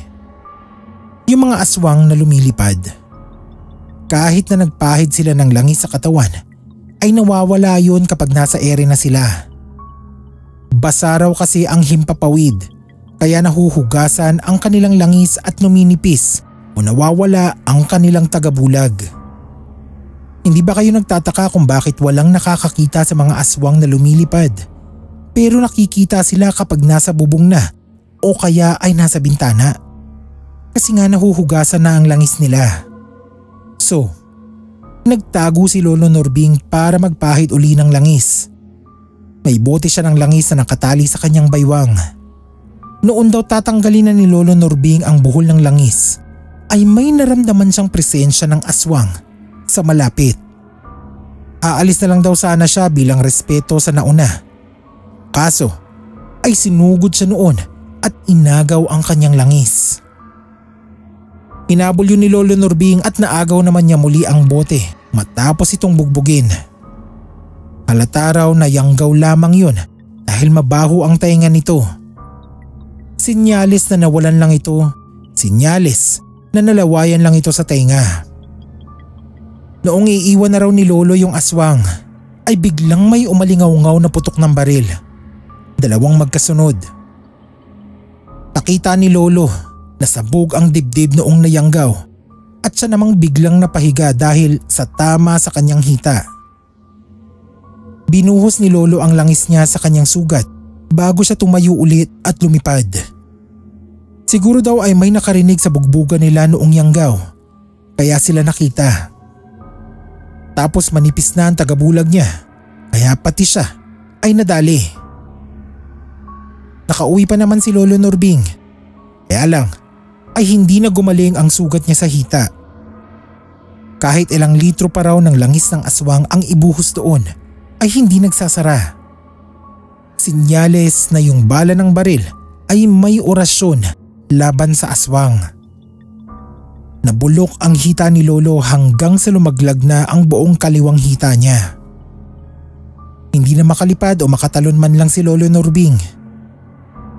yung mga aswang na lumilipad. Kahit na nagpahid sila ng langis sa katawan ay nawawala yun kapag nasa ere na sila. Basa raw kasi ang himpapawid kaya nahuhugasan ang kanilang langis at numinipis o nawawala ang kanilang tagabulag. Hindi ba kayo nagtataka kung bakit walang nakakakita sa mga aswang na lumilipad pero nakikita sila kapag nasa bubong na o kaya ay nasa bintana? Kasi nga nahuhugasan na ang langis nila. So, nagtago si Lolo Norbing para magpahid uli ng langis. May bote siya ng langis na nakatali sa kanyang baywang. Noon daw tatanggalin na ni Lolo Norbing ang buhol ng langis ay may naramdaman siyang presensya ng aswang sa malapit. Aalis na lang daw sana siya bilang respeto sa nauna. Kaso ay sinugod siya noon at inagaw ang kanyang langis. Hinabol yun ni Lolo Norbing at naagaw naman niya muli ang bote matapos itong bugbugin. Halata raw na yanggaw lamang yun dahil mabaho ang tainga nito. Sinyalis na nawalan lang ito, sinyalis na nalawayan lang ito sa tainga. Noong iiwan na raw ni Lolo yung aswang ay biglang may umalingaw-ngaw na putok ng baril. Dalawang magkasunod. Nakita ni Lolo na sabog ang dibdib noong nayanggaw at siya namang biglang napahiga dahil sa tama sa kanyang hita. Binuhos ni Lolo ang langis niya sa kanyang sugat bago siya tumayo ulit at lumipad. Siguro daw ay may nakarinig sa bugbugan nila noong yanggaw kaya sila nakita. Tapos manipis na ang tagabulag niya kaya pati siya ay nadali. Nakauwi pa naman si Lolo Norbing. Kaya lang ay hindi na gumaling ang sugat niya sa hita. Kahit ilang litro pa raw ng langis ng aswang ang ibuhos doon ay hindi nagsasara. Sinyales na yung bala ng baril ay may orasyon laban sa aswang. Nabulok ang hita ni Lolo hanggang sa lumaglag na ang buong kaliwang hita niya. Hindi na makalipad o makatalon man lang si Lolo Norbing.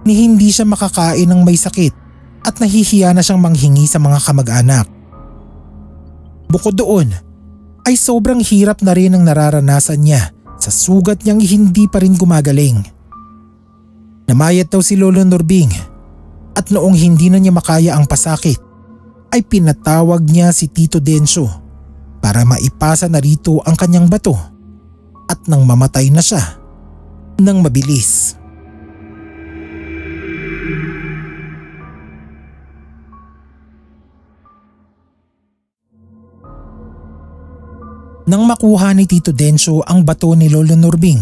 Ni hindi siya makakain ng may sakit at nahihiya na siyang manghingi sa mga kamag-anak. Bukod doon ay sobrang hirap na rin ang nararanasan niya sa sugat niyang hindi pa rin gumagaling. Namayat daw si Lolo Norbing At noong hindi na niya makaya ang pasakit, ay pinatawag niya si Tito Densyo para maipasa na rito ang kanyang bato at nang mamatay na siya nang mabilis. Nang makuha ni Tito Densyo ang bato ni Lolo Norbing,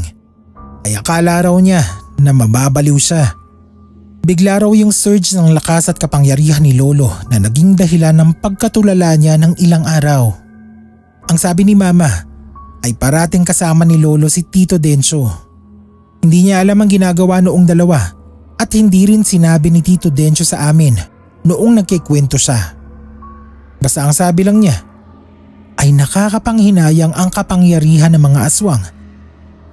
ay akala raw niya na mababaliw siya. Bigla raw yung surge ng lakas at kapangyarihan ni Lolo na naging dahilan ng pagkatulala niya ng ilang araw. Ang sabi ni Mama ay parating kasama ni Lolo si Tito Densyo. Hindi niya alam ang ginagawa noong dalawa at hindi rin sinabi ni Tito Densyo sa amin noong nagkikwento siya. Basta ang sabi lang niya ay nakakapanghinayang ang kapangyarihan ng mga aswang.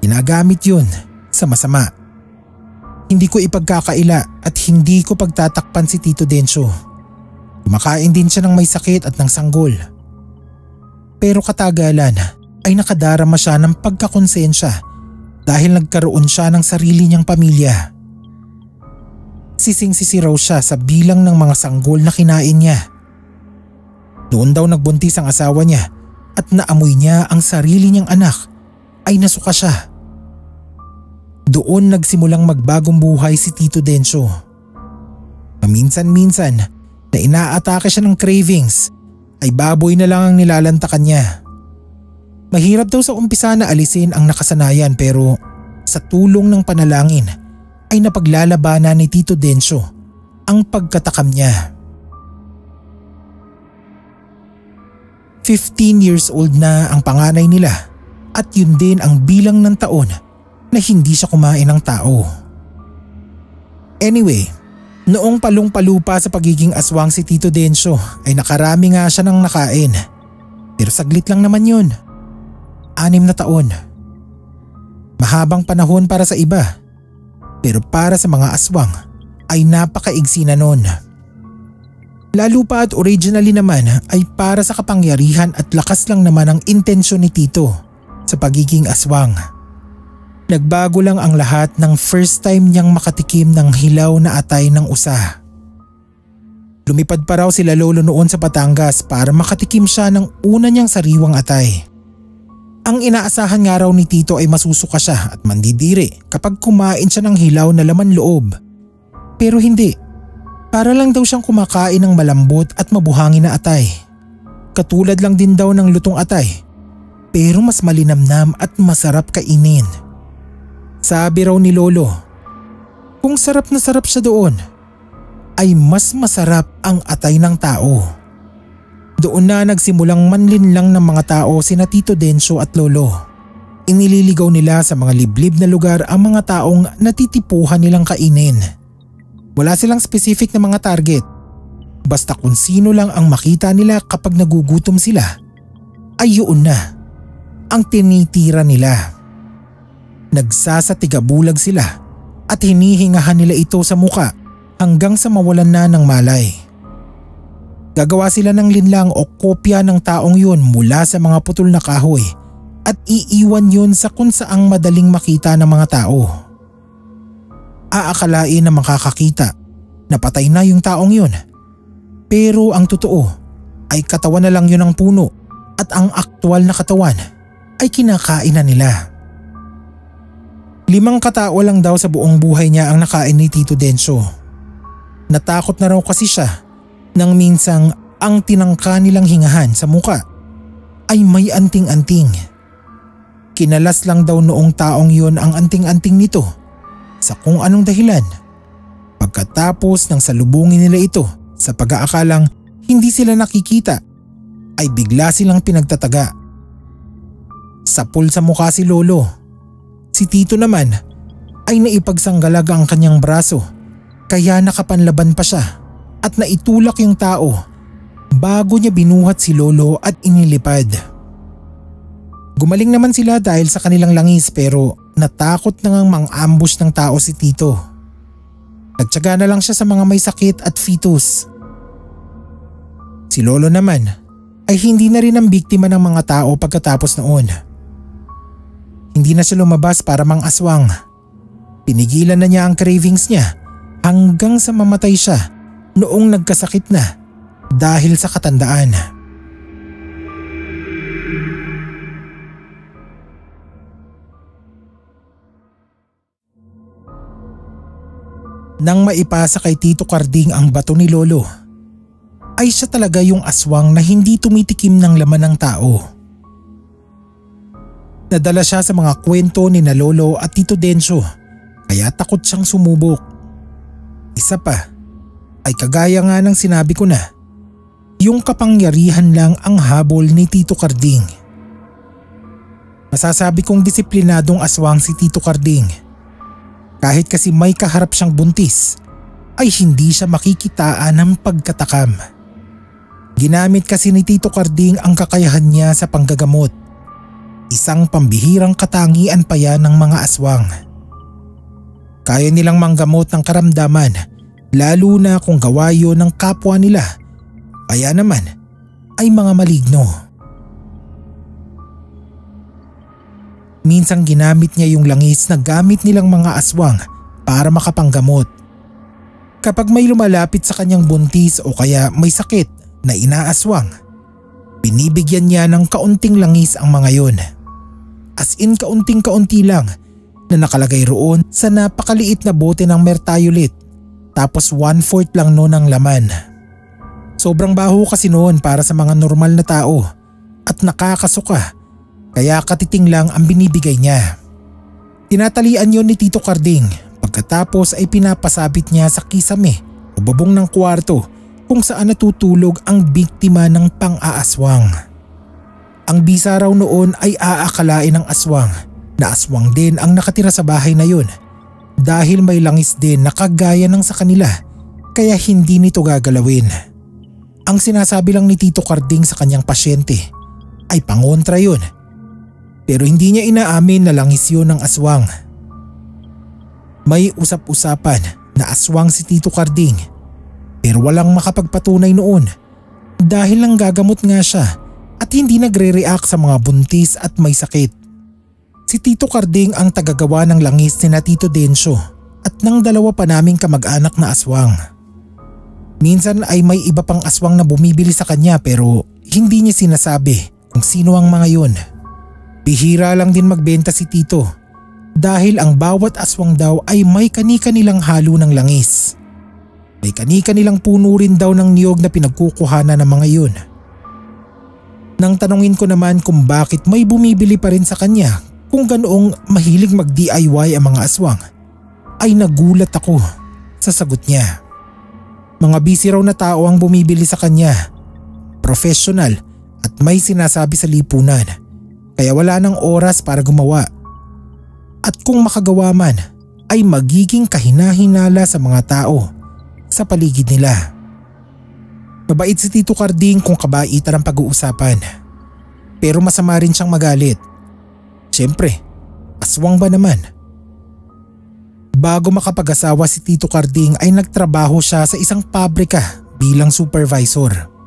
Ginagamit yun sa masama. Hindi ko ipagkakaila at hindi ko pagtatakpan si Tito Densyo. Kumakain din siya ng may sakit at ng sanggol. Pero katagalan ay nakadarama siya ng pagkakonsensya dahil nagkaroon siya ng sarili niyang pamilya. Sising-sisi raw siya sa bilang ng mga sanggol na kinain niya. Noon daw nagbuntis ang asawa niya at naamoy niya ang sarili niyang anak ay nasuka siya. Doon nagsimulang magbagong buhay si Tito Densyo. Paminsan-minsan na inaatake siya ng cravings ay baboy na lang ang nilalantakan niya. Mahirap daw sa umpisa na alisin ang nakasanayan pero sa tulong ng panalangin ay napaglalabanan ni Tito Densyo ang pagkatakam niya. 15 years old na ang panganay nila at yun din ang bilang ng taon na hindi siya kumain ng tao. Anyway, noong palung-palupa sa pagiging aswang si Tito Densyo ay nakarami nga siya ng nakain. Pero saglit lang naman yun. 6 na taon. Mahabang panahon para sa iba. Pero para sa mga aswang ay napakaigsi na nun. Lalo pa at originally naman ay para sa kapangyarihan at lakas lang naman ang intensyon ni Tito sa pagiging aswang. Nagbago lang ang lahat ng first time niyang makatikim ng hilaw na atay ng usa. Lumipad pa raw sila Lolo noon sa Batangas para makatikim siya ng una niyang sariwang atay. Ang inaasahan nga raw ni Tito ay masusuka siya at mandidiri kapag kumain siya ng hilaw na laman loob. Pero hindi. Para lang daw siyang kumakain ng malambot at mabuhangin na atay. Katulad lang din daw ng lutong atay. Pero mas malinamnam at masarap kainin. Sabi raw ni Lolo, kung sarap na sarap siya doon, ay mas masarap ang atay ng tao. Doon na nagsimulang manlinlang ng mga tao sina Tito Densyo at Lolo. Inililigaw nila sa mga liblib na lugar ang mga taong natitipuhan nilang kainin. Wala silang specific na mga target. Basta kung sino lang ang makita nila kapag nagugutom sila, ay yun na ang tinitira nila. Nagsasatigabulag sila at hinihingahan nila ito sa muka hanggang sa mawalan na ng malay. Gagawa sila ng linlang o kopya ng taong yun mula sa mga putol na kahoy at iiwan yun sa kung saang madaling makita ng mga tao. Aakalain na makakakita na patay na yung taong yun. Pero ang totoo ay katawan na lang yun ng puno at ang aktwal na katawan ay kinakain na nila. 5 katao lang daw sa buong buhay niya ang nakain ni Tito Densyo. Natakot na raw kasi siya nang minsang ang tinangka nilang hingahan sa muka ay may anting-anting. Kinalas lang daw noong taong yun ang anting-anting nito sa kung anong dahilan. Pagkatapos ng salubungin nila ito sa pag-aakalang hindi sila nakikita ay bigla silang pinagtataga. Sapul sa mukha si Lolo. Si Tito naman ay naipagsanggalag ang kanyang braso kaya nakapanlaban pa siya at naitulak yung tao bago niya binuhat si Lolo at inilipad. Gumaling naman sila dahil sa kanilang langis pero natakot na ngang mang-ambush ng tao si Tito. Nagtiyaga na lang siya sa mga may sakit at fetus. Si Lolo naman ay hindi na rin ang biktima ng mga tao pagkatapos noon. Hindi na siya lumabas para mang-aswang. Pinigilan na niya ang cravings niya hanggang sa mamatay siya noong nagkasakit na dahil sa katandaan. Nang maipasa kay Tito Carding ang bato ni Lolo, ay siya talaga yung aswang na hindi tumitikim ng laman ng tao. Nadala siya sa mga kwento ni na Lolo at Tito Dencio, kaya takot siyang sumubok. Isa pa ay kagaya nga ng sinabi ko na, yung kapangyarihan lang ang habol ni Tito Carding. Masasabi kong disiplinadong aswang si Tito Carding. Kahit kasi may kaharap siyang buntis, ay hindi siya makikitaan ng pagkatakam. Ginamit kasi ni Tito Carding ang kakayahan niya sa panggagamot. Isang pambihirang katangian pa yan ng mga aswang. Kaya nilang manggamot ng karamdaman, lalo na kung gawa yun ng kapwa nila, kaya naman ay mga maligno. Minsang ginamit niya yung langis na gamit nilang mga aswang para makapanggamot. Kapag may lumalapit sa kanyang buntis o kaya may sakit na inaaswang, binibigyan niya ng kaunting langis ang mga yon. As in kaunting-kaunti lang na nakalagay roon sa napakaliit na bote ng mertiolit, tapos 1/4 lang noon ang laman. Sobrang baho kasi noon para sa mga normal na tao at nakakasuka. Kaya katiting lang ang binibigay niya. Tinatalian yon ni Tito Carding, pagkatapos ay pinapasabit niya sa kisame o babong ng kwarto kung saan natutulog ang biktima ng pang-aaswang. Ang bisa raw noon ay aakalain ng aswang na aswang din ang nakatira sa bahay na yun dahil may langis din na kagaya ng sa kanila, kaya hindi nito gagalawin. Ang sinasabi lang ni Tito Carding sa kanyang pasyente ay pangontra yun. Pero hindi niya inaamin na langis yun ng aswang. May usap-usapan na aswang si Tito Carding, pero walang makapagpatunay noon dahil lang gagamot nga siya at hindi nagre-react sa mga buntis at may sakit. Si Tito Carding ang tagagawa ng langis ni na Tito Dencio at ng dalawa pa naming kamag-anak na aswang. Minsan ay may iba pang aswang na bumibili sa kanya pero hindi niya sinasabi kung sino ang mga yun. Bihira lang din magbenta si Tito dahil ang bawat aswang daw ay may kani-kanilang halo ng langis. May kani-kanilang puno rin daw ng niyog na pinagkukuhanan ng mga yun. Nang tanungin ko naman kung bakit may bumibili pa rin sa kanya kung ganoong mahilig mag-DIY ang mga aswang, ay nagulat ako sa sagot niya. Mga busy raw na tao ang bumibili sa kanya, professional at may sinasabi sa lipunan. Kaya wala nang oras para gumawa. At kung makagawa man, ay magiging kahina-hinala sa mga tao sa paligid nila. Mabait si Tito Carding kung kabaitan ang pag-uusapan. Pero masama rin siyang magalit. Siyempre, aswang ba naman? Bago makapag-asawa si Tito Carding ay nagtrabaho siya sa isang pabrika bilang supervisor.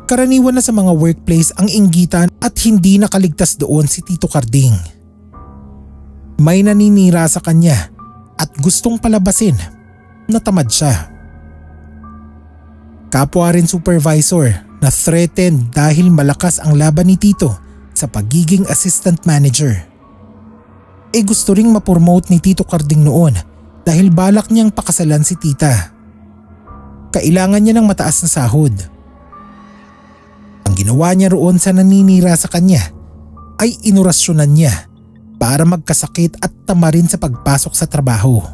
Karaniwan na sa mga workplace ang inggitan at hindi nakaligtas doon si Tito Carding. May naninira sa kanya at gustong palabasin na tamad siya. Kapwa rin supervisor na threatened dahil malakas ang laban ni Tito sa pagiging assistant manager. Gusto ring ma-promote ni Tito Carding noon dahil balak niyang pakasalan si tita. Kailangan niya ng mataas na sahod. Ang ginawa niya roon sa naninira sa kanya ay inurasyonan niya para magkasakit at tamarin sa pagpasok sa trabaho.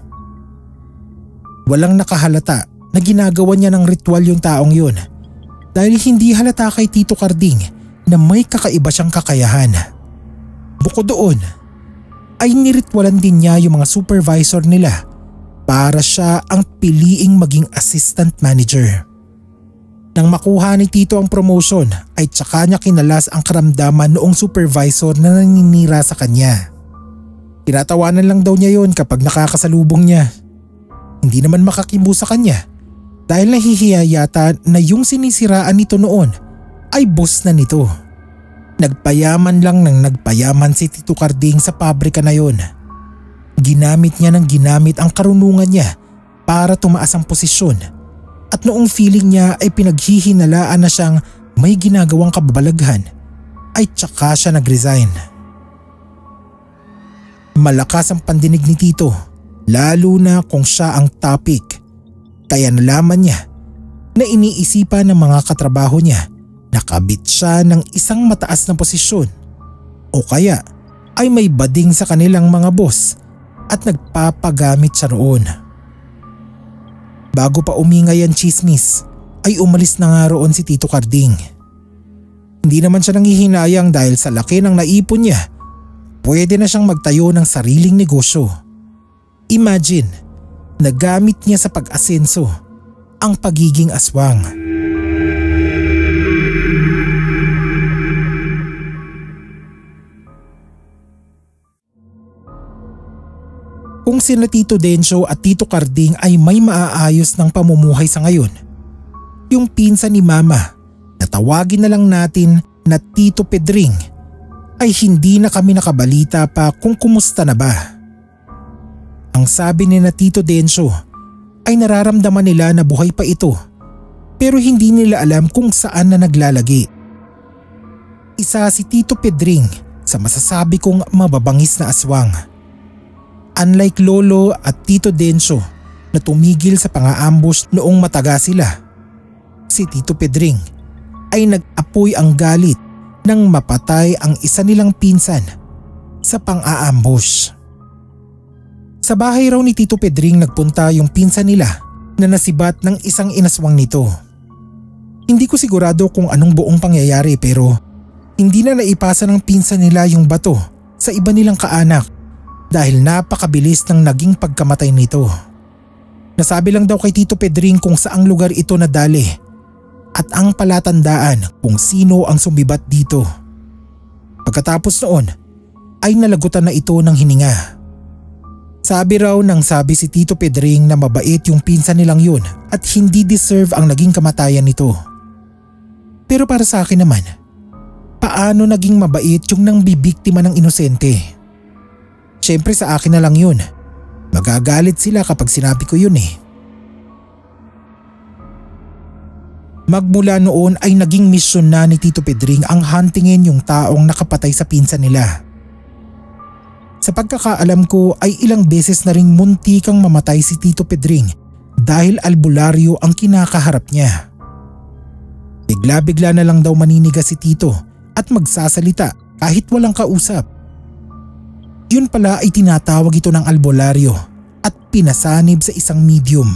Walang nakahalata na ginagawa niya ng ritual yung taong yun dahil hindi halata kay Tito Carding na may kakaiba siyang kakayahan. Bukod doon ay niritwalan din niya yung mga supervisor nila para siya ang piliing maging assistant manager. Nang makuha ni Tito ang promotion ay tsaka niya kinalas ang karamdaman noong supervisor na naninira sa kanya. Tinatawanan lang daw niya yon kapag nakakasalubong niya. Hindi naman makakibo sa kanya dahil nahihiya yata na yung sinisiraan nito noon ay boss na nito. Nagpayaman lang ng nagpayaman si Tito Carding sa pabrika na yon. Ginamit niya ng ginamit ang karunungan niya para tumaas ang posisyon at noong feeling niya ay pinaghihinalaan na siyang may ginagawang kababalaghan ay tsaka siya nag-resign. Malakas ang pandinig ni Tito lalo na kung siya ang topic kaya nalaman niya na iniisipan ng mga katrabaho niya na kabit siya ng isang mataas na posisyon o kaya ay may bading sa kanilang mga boss at nagpapagamit siya roon. Bago pa umingay ang chismis ay umalis na nga roon si Tito Carding. Hindi naman siya nanghihinayang dahil sa laki ng naipon niya, pwede na siyang magtayo ng sariling negosyo. Imagine, nagamit niya sa pag-asenso ang pagiging aswang. Kung sina Tito Dencio at Tito Carding ay may maaayos ng pamumuhay sa ngayon, yung pinsan ni Mama na tawagin na lang natin na Tito Pedring ay hindi na kami nakabalita pa kung kumusta na ba. Ang sabi ni na Tito Dencio ay nararamdaman nila na buhay pa ito pero hindi nila alam kung saan na naglalagi. Isa si Tito Pedring sa masasabi kong mababangis na aswang. Unlike Lolo at Tito Dencio na tumigil sa pang-aambush noong mataga sila, si Tito Pedring ay nag-apoy ang galit nang mapatay ang isa nilang pinsan sa pang-aambush. Sa bahay raw ni Tito Pedring nagpunta yung pinsan nila na nasibat ng isang inaswang nito. Hindi ko sigurado kung anong buong pangyayari pero hindi na naipasa ng pinsan nila yung bato sa iba nilang kaanak dahil napakabilis ng naging pagkamatay nito. Nasabi lang daw kay Tito Pedring kung saang lugar ito nadali at ang palatandaan kung sino ang sumibat dito. Pagkatapos noon ay nalagutan na ito ng hininga. Sabi raw nang sabi si Tito Pedring na mabait yung pinsan nilang yun at hindi deserve ang naging kamatayan nito. Pero para sa akin naman, paano naging mabait yung nang bibiktima ng inosente? Siyempre sa akin na lang yun. Magagalit sila kapag sinabi ko yun eh. Magmula noon ay naging misyon na ni Tito Pedring ang huntingin yung taong nakapatay sa pinsan nila. Sa pagkakaalam ko ay ilang beses na ring muntikang mamatay si Tito Pedring dahil albularyo ang kinakaharap niya. Bigla-bigla na lang daw maninigas si Tito at magsasalita kahit walang kausap. Yun pala ay tinatawag ito ng albularyo at pinasanib sa isang medium.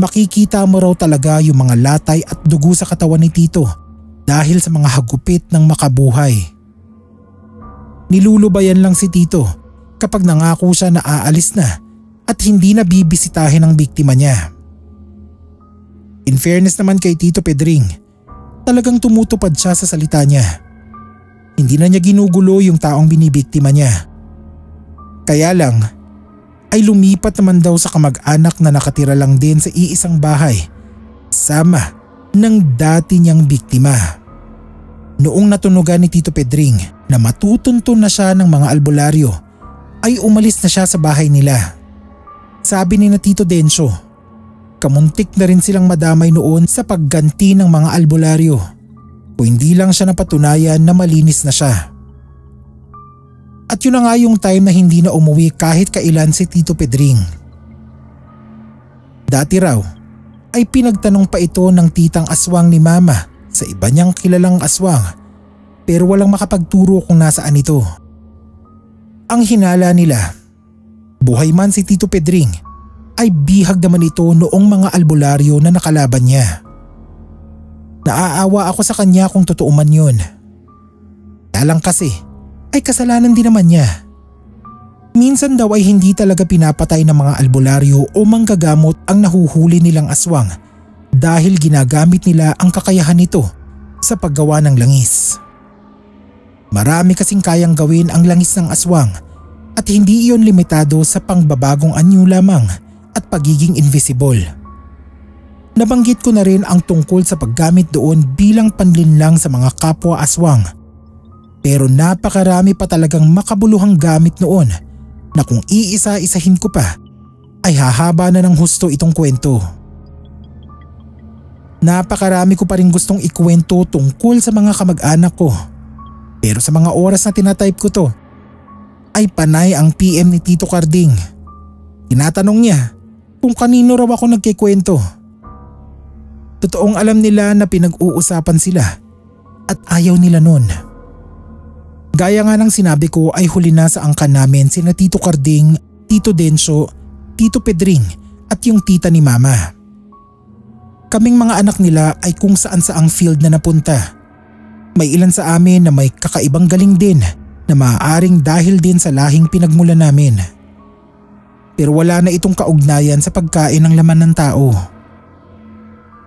Makikita mo raw talaga yung mga latay at dugo sa katawan ni Tito dahil sa mga hagupit ng makabuhay. Nilulubayan lang si Tito kapag nangako siya na aalis na at hindi na bibisitahin ang biktima niya. In fairness naman kay Tito Pedring, talagang tumutupad siya sa salita niya. Hindi na niya ginugulo yung taong binibiktima niya. Kaya lang ay lumipat naman daw sa kamag-anak na nakatira lang din sa iisang bahay sama ng dati niyang biktima. Noong natunugan ni Tito Pedring na matutuntun na siya ng mga albularyo ay umalis na siya sa bahay nila. Sabi ni na Tito Dencio, kamuntik na rin silang madamay noon sa pagganti ng mga albularyo. O hindi lang siya napatunayan na malinis na siya. At yun na nga yung time na hindi na umuwi kahit kailan si Tito Pedring. Dati raw ay pinagtanong pa ito ng titang aswang ni Mama sa iba niyang kilalang aswang pero walang makapagturo kung nasaan ito. Ang hinala nila, buhay man si Tito Pedring ay bihag naman ito noong mga albularyo na nakalaban niya. Naaawa ako sa kanya kung totoo man yun. Kaya lang kasi ay kasalanan din naman niya. Minsan daw ay hindi talaga pinapatay ng mga albularyo o manggagamot ang nahuhuli nilang aswang dahil ginagamit nila ang kakayahan nito sa paggawa ng langis. Marami kasing kayang gawin ang langis ng aswang at hindi iyon limitado sa pangbabagong anyo lamang at pagiging invisible. Nabanggit ko na rin ang tungkol sa paggamit doon bilang panlinlang sa mga kapwa aswang. Pero napakarami pa talagang makabuluhang gamit noon na kung iisa-isahin ko pa ay hahaba na ng husto itong kwento. Napakarami ko pa rin gustong ikwento tungkol sa mga kamag-anak ko. Pero sa mga oras na tinatype ko to, ay panay ang PM ni Tito Carding. Tinatanong niya kung kanino raw ako nagkikwento. Totoong alam nila na pinag-uusapan sila at ayaw nila nun. Gaya nga ng sinabi ko ay huli na sa angkan namin sina Tito Carding, Tito Densyo, Tito Pedring at yung tita ni Mama. Kaming mga anak nila ay kung saan saang field na napunta. May ilan sa amin na may kakaibang galing din na maaaring dahil din sa lahing pinagmula namin. Pero wala na itong kaugnayan sa pagkain ng laman ng tao.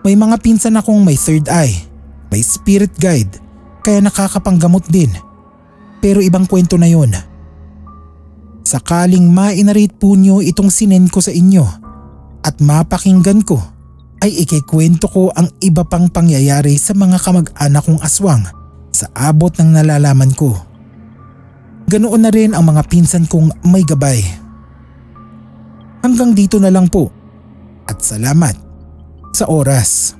May mga pinsan akong may third eye, may spirit guide, kaya nakakapanggamot din. Pero ibang kwento na yun. Sakaling ma-narrate po nyo itong sinend ko sa inyo at mapakinggan ko, ay ikikwento ko ang iba pang pangyayari sa mga kamag-anak kong aswang sa abot ng nalalaman ko. Ganoon na rin ang mga pinsan kong may gabay. Hanggang dito na lang po at salamat sa oras.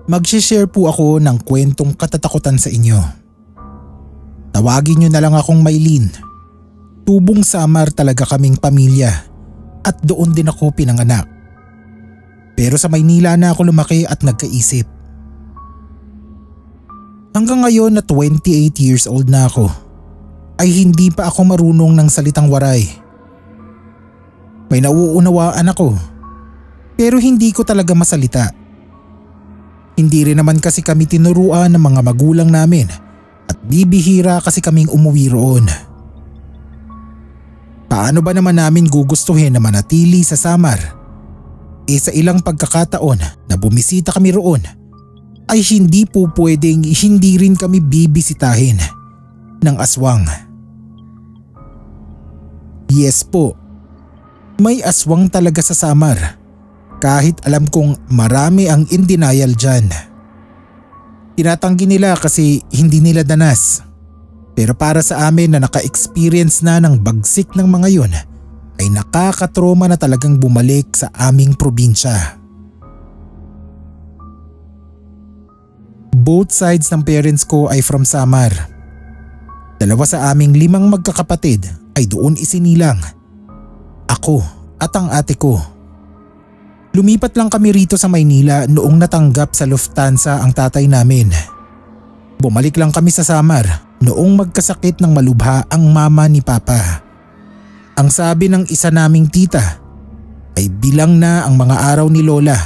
Mag-share po ako ng kwentong katatakutan sa inyo. Tawagin nyo na lang akong Maylin. Tubong Samar talaga kaming pamilya at doon din ako pinanganak. Pero sa Maynila na ako lumaki at nagkaisip. Hanggang ngayon na 28 years old na ako, ay hindi pa ako marunong ng salitang waray. May nauunawaan ako, pero hindi ko talaga masalita. Hindi rin naman kasi kami tinuruan ng mga magulang namin at bibihira kasi kaming umuwi roon. Paano ba naman namin gugustuhin na manatili sa Samar? Sa ilang pagkakataon na bumisita kami roon ay hindi po pwedeng hindi rin kami bibisitahin ng aswang. Yes po, may aswang talaga sa Samar kahit alam kong marami ang in denial dyan. Tinatanggi nila kasi hindi nila danas. Pero para sa amin na naka-experience na ng bagsik ng mga yun ay nakakatroma na talagang bumalik sa aming probinsya. Both sides ng parents ko ay from Samar. Dalawa sa aming 5 magkakapatid ay doon isinilang. Ako at ang ate ko. Lumipat lang kami rito sa Maynila noong natanggap sa Lufthansa ang tatay namin. Bumalik lang kami sa Samar noong magkasakit ng malubha ang mama ni Papa. Ang sabi ng isa naming tita ay bilang na ang mga araw ni Lola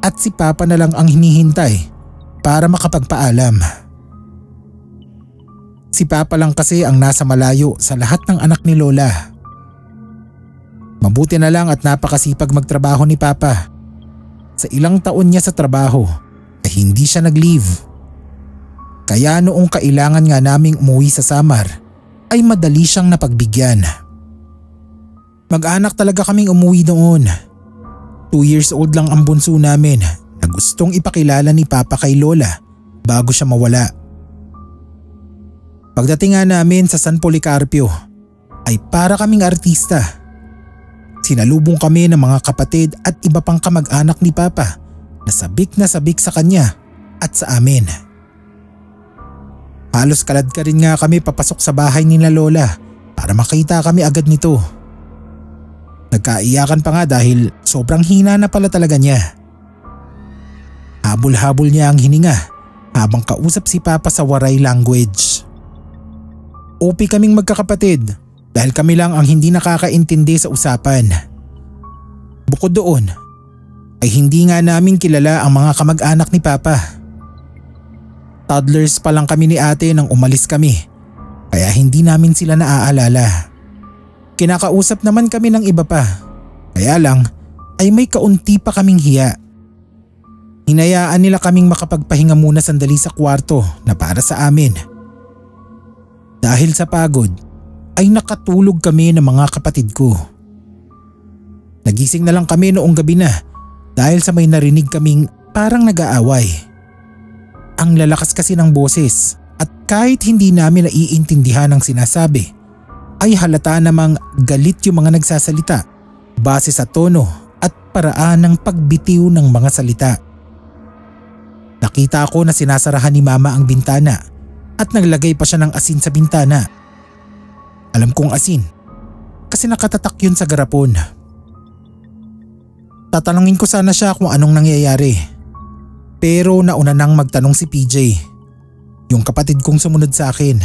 at si Papa na lang ang hinihintay para makapagpaalam. Si Papa lang kasi ang nasa malayo sa lahat ng anak ni Lola. Mabuti na lang at napakasipag magtrabaho ni Papa. Sa ilang taon niya sa trabaho ay hindi siya nag-leave. Kaya noong kailangan nga naming umuwi sa Samar ay madali siyang napagbigyan. Mag-anak talaga kaming umuwi doon. 2 years old lang ang bunso namin na gustong ipakilala ni Papa kay Lola bago siya mawala. Pagdating nga namin sa San Policarpio ay para kaming artista. Sinalubong kami ng mga kapatid at iba pang kamag-anak ni Papa na sabik sa kanya at sa amin. Halos kalad ka rin nga kami papasok sa bahay ni na Lola para makita kami agad nito. Nagkaiyakan pa nga dahil sobrang hina na pala talaga niya. Habol-habol niya ang hininga habang kausap si Papa sa waray language. OP kaming magkakapatid dahil kami lang ang hindi nakakaintindi sa usapan. Bukod doon ay hindi nga namin kilala ang mga kamag-anak ni Papa. Toddlers pa lang kami ni ate nang umalis kami kaya hindi namin sila naaalala. Kinakausap naman kami ng iba pa kaya lang ay may kaunti pa kaming hiya. Hinayaan nila kaming makapagpahinga muna sandali sa kwarto na para sa amin. Dahil sa pagod ay nakatulog kami ng mga kapatid ko. Nagising na lang kami noong gabi na dahil sa may narinig kaming parang nag-aaway. Ang lalakas kasi ng boses at kahit hindi namin naiintindihan ang sinasabi ay halata namang galit yung mga nagsasalita base sa tono at paraan ng pagbitiw ng mga salita. Nakita ko na sinasarahan ni Mama ang bintana at naglagay pa siya ng asin sa bintana. Alam kong asin kasi nakatatak yun sa garapon. Tatanungin ko sana siya kung anong nangyayari. Pero nauna nang magtanong si PJ, yung kapatid kong sumunod sa akin.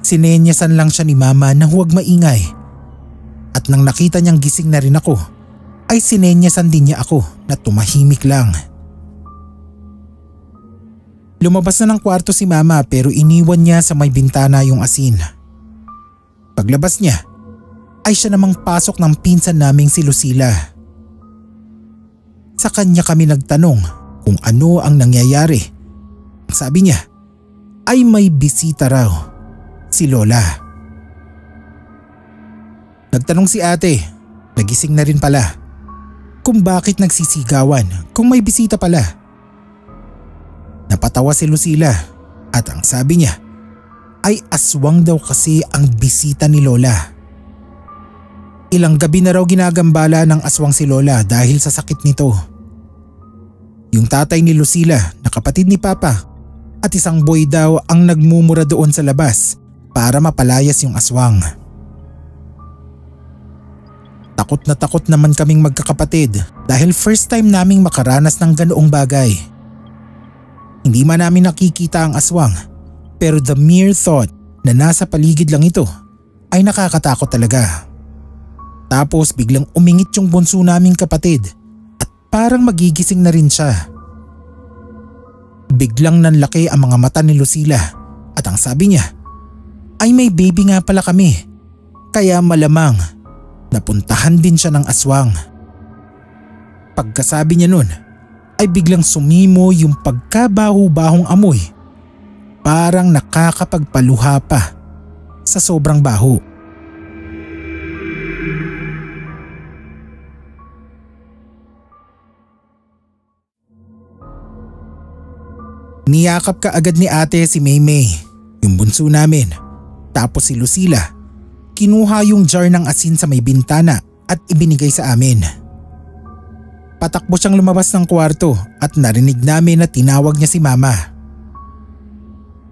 Sinenyasan lang siya ni Mama na huwag maingay. At nang nakita niyang gising na rin ako, ay sinenyasan din niya ako na tumahimik lang. Lumabas na ng kwarto si Mama pero iniwan niya sa may bintana yung asin. Paglabas niya, ay siya namang pasok ng pinsan naming si Lucila. Sa kanya kami nagtanong kung ano ang nangyayari. Sabi niya ay may bisita raw, si Lola. Nagtanong si ate, nagising na rin pala, kung bakit nagsisigawan kung may bisita pala. Napatawa si Lucila at ang sabi niya ay aswang daw kasi ang bisita ni Lola. Ilang gabi na raw ginagambala ng aswang si Lola dahil sa sakit nito. Yung tatay ni Lucila na kapatid ni Papa at isang boy daw ang nagmumura doon sa labas para mapalayas yung aswang. Takot na takot naman kaming magkakapatid dahil first time naming makaranas ng ganoong bagay. Hindi man namin nakikita ang aswang pero the mere thought na nasa paligid lang ito ay nakakatakot talaga. Tapos biglang umingit yung bunso naming kapatid at parang magigising na rin siya. Biglang nanlaki ang mga mata ni Lucila at ang sabi niya ay may baby nga pala kami kaya malamang napuntahan din siya ng aswang. Pagkasabi niya nun ay biglang sumimo yung pagkabaho-bahong amoy, parang nakakapagpaluha pa sa sobrang baho. Niyakap ka agad ni ate si Maymay, yung bunso namin. Tapos si Lucila, kinuha yung jar ng asin sa may bintana at ibinigay sa amin. Patakbo siyang lumabas ng kwarto at narinig namin na tinawag niya si Mama.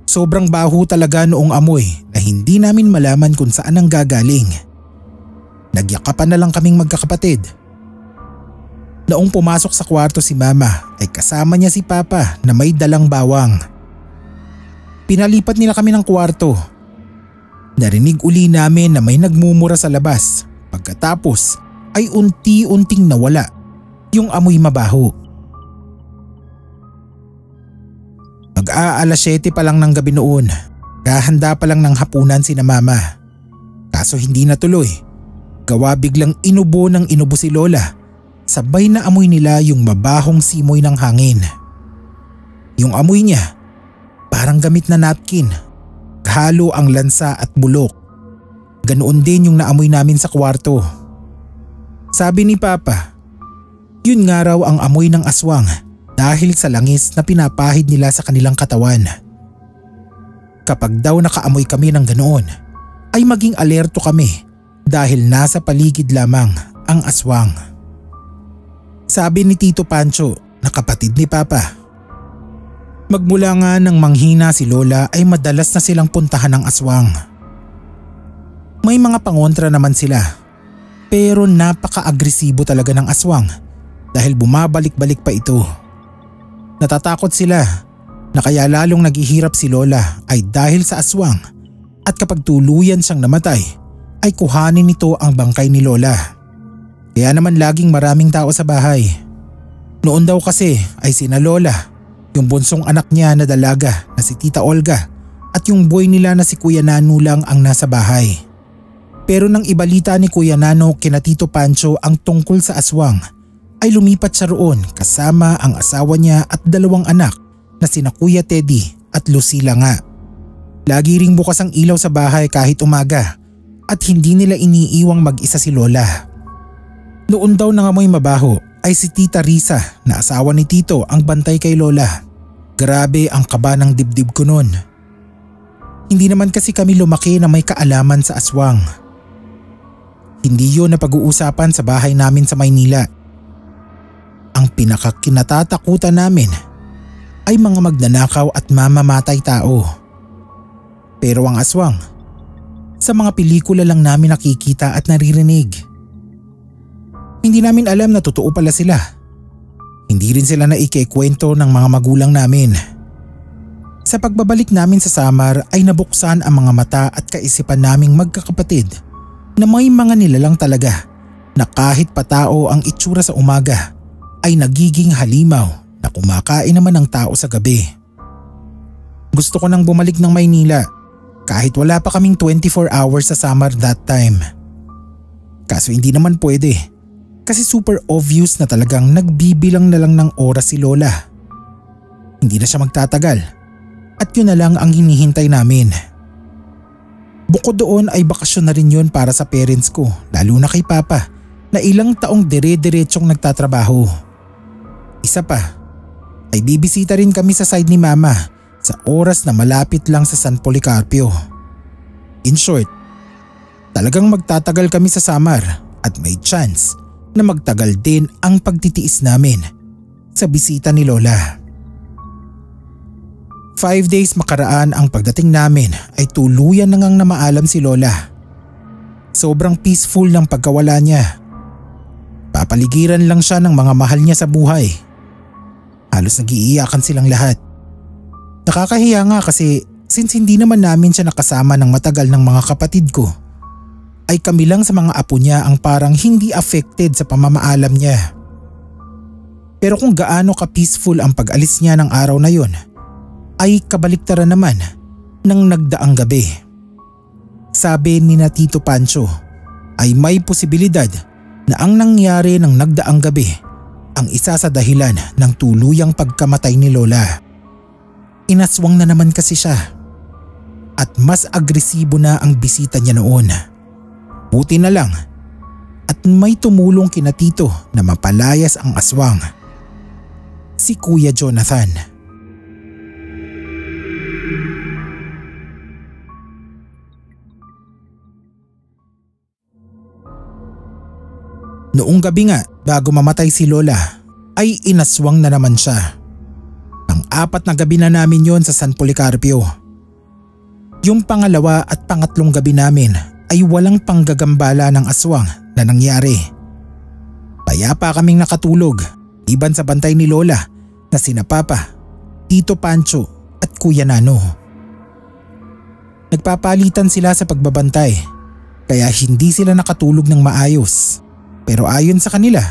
Sobrang baho talaga noong amoy na hindi namin malaman kung saan ang gagaling. Nagyakapan na lang kaming magkakapatid. Noong pumasok sa kwarto si Mama ay kasama niya si Papa na may dalang bawang. Pinalipat nila kami ng kwarto. Narinig uli namin na may nagmumura sa labas. Pagkatapos ay unti-unting nawala yung amoy mabaho. Mag-aalas 7 pa lang ng gabi noon. Kahanda pa lang ng hapunan sina Mama. Kaso hindi natuloy. Gawa biglang inubo si Lola. Sabay na amoy nila yung mabahong simoy ng hangin. Yung amoy niya, parang gamit na napkin. Halo ang lansa at bulok. Ganoon din yung naamoy namin sa kwarto. Sabi ni Papa, yun nga raw ang amoy ng aswang dahil sa langis na pinapahid nila sa kanilang katawan. Kapag daw nakaamoy kami ng ganoon, ay maging alerto kami dahil nasa paligid lamang ang aswang. Sabi ni Tito Pancho na kapatid ni Papa, magmula nga nang manghina si Lola ay madalas na silang puntahan ng aswang. May mga pangontra naman sila pero napaka-agresibo talaga ng aswang dahil bumabalik-balik pa ito. Natatakot sila na kaya lalong naghihirap si Lola ay dahil sa aswang at kapag tuluyan siyang namatay ay kuhanin nito ang bangkay ni Lola. Kaya naman laging maraming tao sa bahay. Noon daw kasi ay sina Lola, yung bunsong anak niya na dalaga na si Tita Olga at yung boy nila na si Kuya Nano lang ang nasa bahay. Pero nang ibalita ni Kuya Nano kina Tito Pancho ang tungkol sa aswang ay lumipat siya roon kasama ang asawa niya at dalawang anak na sina Kuya Teddy at Lucila nga. Lagi ring bukas ang ilaw sa bahay kahit umaga at hindi nila iniiwang mag-isa si Lola. Noon daw nangamoy mabaho ay si Tita Risa na asawa ni Tito ang bantay kay Lola. Grabe ang kaba ng dibdib ko noon. Hindi naman kasi kami lumaki na may kaalaman sa aswang. Hindi yun na pag-uusapan sa bahay namin sa Maynila. Ang pinakakinatatakutan namin ay mga magnanakaw at mamamatay tao. Pero ang aswang, sa mga pelikula lang namin nakikita at naririnig. Hindi namin alam na totoo pala sila. Hindi rin sila naikikwento ng mga magulang namin. Sa pagbabalik namin sa Samar ay nabuksan ang mga mata at kaisipan naming magkakapatid na may mga nilalang talaga na kahit patao ang itsura sa umaga ay nagiging halimaw na kumakain naman ng tao sa gabi. Gusto ko nang bumalik ng Maynila kahit wala pa kaming 24 hours sa Samar that time. Kaso hindi naman pwede kasi super obvious na talagang nagbibilang na lang ng oras si Lola. Hindi na siya magtatagal at yun na lang ang hinihintay namin. Bukod doon ay bakasyon na rin yun para sa parents ko, lalo na kay Papa na ilang taong dire-diretsong nagtatrabaho. Isa pa ay bibisita rin kami sa side ni Mama sa oras na malapit lang sa San Policarpio. In short, talagang magtatagal kami sa Samar at may chance na magtagal din ang pagtitiis namin sa bisita ni Lola. 5 days makaraan ang pagdating namin ay tuluyan na ngang namaalam si Lola. Sobrang peaceful ng pagkawala niya. Papaligiran lang siya ng mga mahal niya sa buhay. Halos nag-iiyakan silang lahat. Nakakahiya nga kasi since hindi naman namin siya nakasama ng matagal ng mga kapatid ko, ay kami lang sa mga apo niya ang parang hindi affected sa pamamaalam niya. Pero kung gaano ka-peaceful ang pag-alis niya ng araw na yon, ay kabaliktaran naman ng nagdaang gabi. Sabi ni na Tito Pancho ay may posibilidad na ang nangyari ng nagdaang gabi ang isa sa dahilan ng tuluyang pagkamatay ni Lola. Inaswang na naman kasi siya at mas agresibo na ang bisita niya noon. Buti na lang at may tumulong kina Tito na mapalayas ang aswang. Si Kuya Jonathan. Noong gabi nga bago mamatay si Lola ay inaswang na naman siya. Ang 4 na gabi na namin yon sa San Policarpio. Yung pangalawa at pangatlong gabi namin ay walang panggagambala ng aswang na nangyari. Payapa kaming nakatulog iban sa bantay ni Lola na sina Papa, Tito Pancho at Kuya Nano. Nagpapalitan sila sa pagbabantay kaya hindi sila nakatulog ng maayos. Pero ayon sa kanila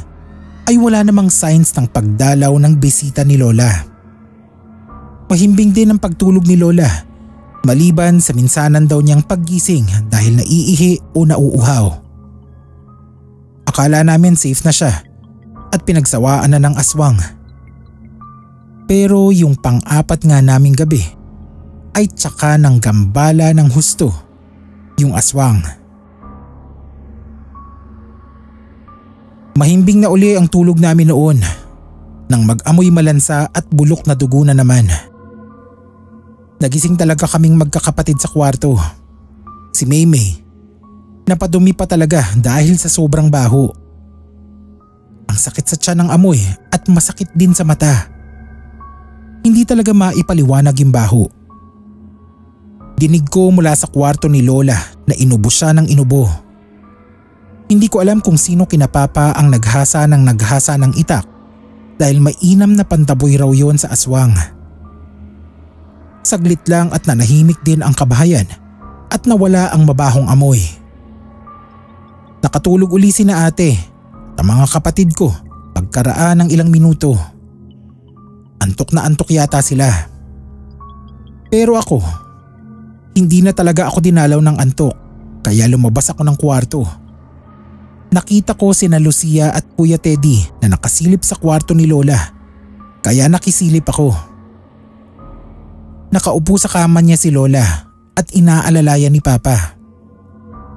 ay wala namang signs ng pagdalaw ng bisita ni Lola. Mahimbing din ang pagtulog ni Lola maliban sa minsanan daw niyang paggising dahil naiihi o nauuhaw. Akala namin safe na siya at pinagsawaan na ng aswang. Pero yung pang-4 nga naming gabi ay tsaka ng gambala ng husto yung aswang. Mahimbing na uli ang tulog namin noon nang mag-amoy malansa at bulok na dugo na naman. Nagising talaga kaming magkakapatid sa kwarto. Si Maymay, napadumi pa talaga dahil sa sobrang baho. Ang sakit sa tiyan ng amoy at masakit din sa mata. Hindi talaga maipaliwanag yung baho. Dinig ko mula sa kwarto ni Lola na inubo siya ng inubo. Hindi ko alam kung sino kinapapa ang naghasa ng itak dahil mainam na pantaboy raw yon sa aswang. Saglit lang at nanahimik din ang kabahayan at nawala ang mabahong amoy. Nakatulog uli sina ate at mga kapatid ko pagkaraan ng ilang minuto. Antok na antok yata sila. Pero ako, hindi na talaga ako dinalaw ng antok kaya lumabas ako ng kwarto. Nakita ko sina Lucia at Kuya Teddy na nakasilip sa kwarto ni Lola, kaya nakisilip ako. Nakaupo sa kama niya si Lola at inaalalayan ni Papa.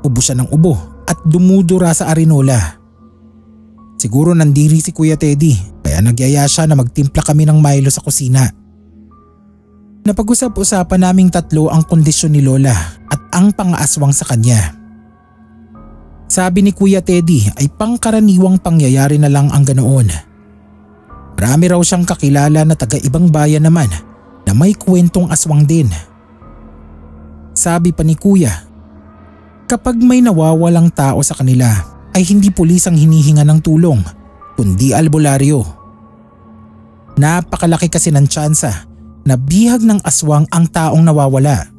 Ubo siya ng ubo at dumudura sa arinola. Siguro nandiri si Kuya Teddy kaya nagyaya siya na magtimpla kami ng Milo sa kusina. Napag-usap-usapan naming tatlo ang kondisyon ni Lola at ang pang-aaswang sa kanya. Sabi ni Kuya Teddy ay pangkaraniwang pangyayari na lang ang ganoon. Marami raw siyang kakilala na taga-ibang bayan naman na may kwentong aswang din. Sabi pa ni Kuya, kapag may nawawalang tao sa kanila ay hindi pulis ang hinihinga ng tulong kundi albularyo. Napakalaki kasi ng tsansa na bihag ng aswang ang taong nawawala.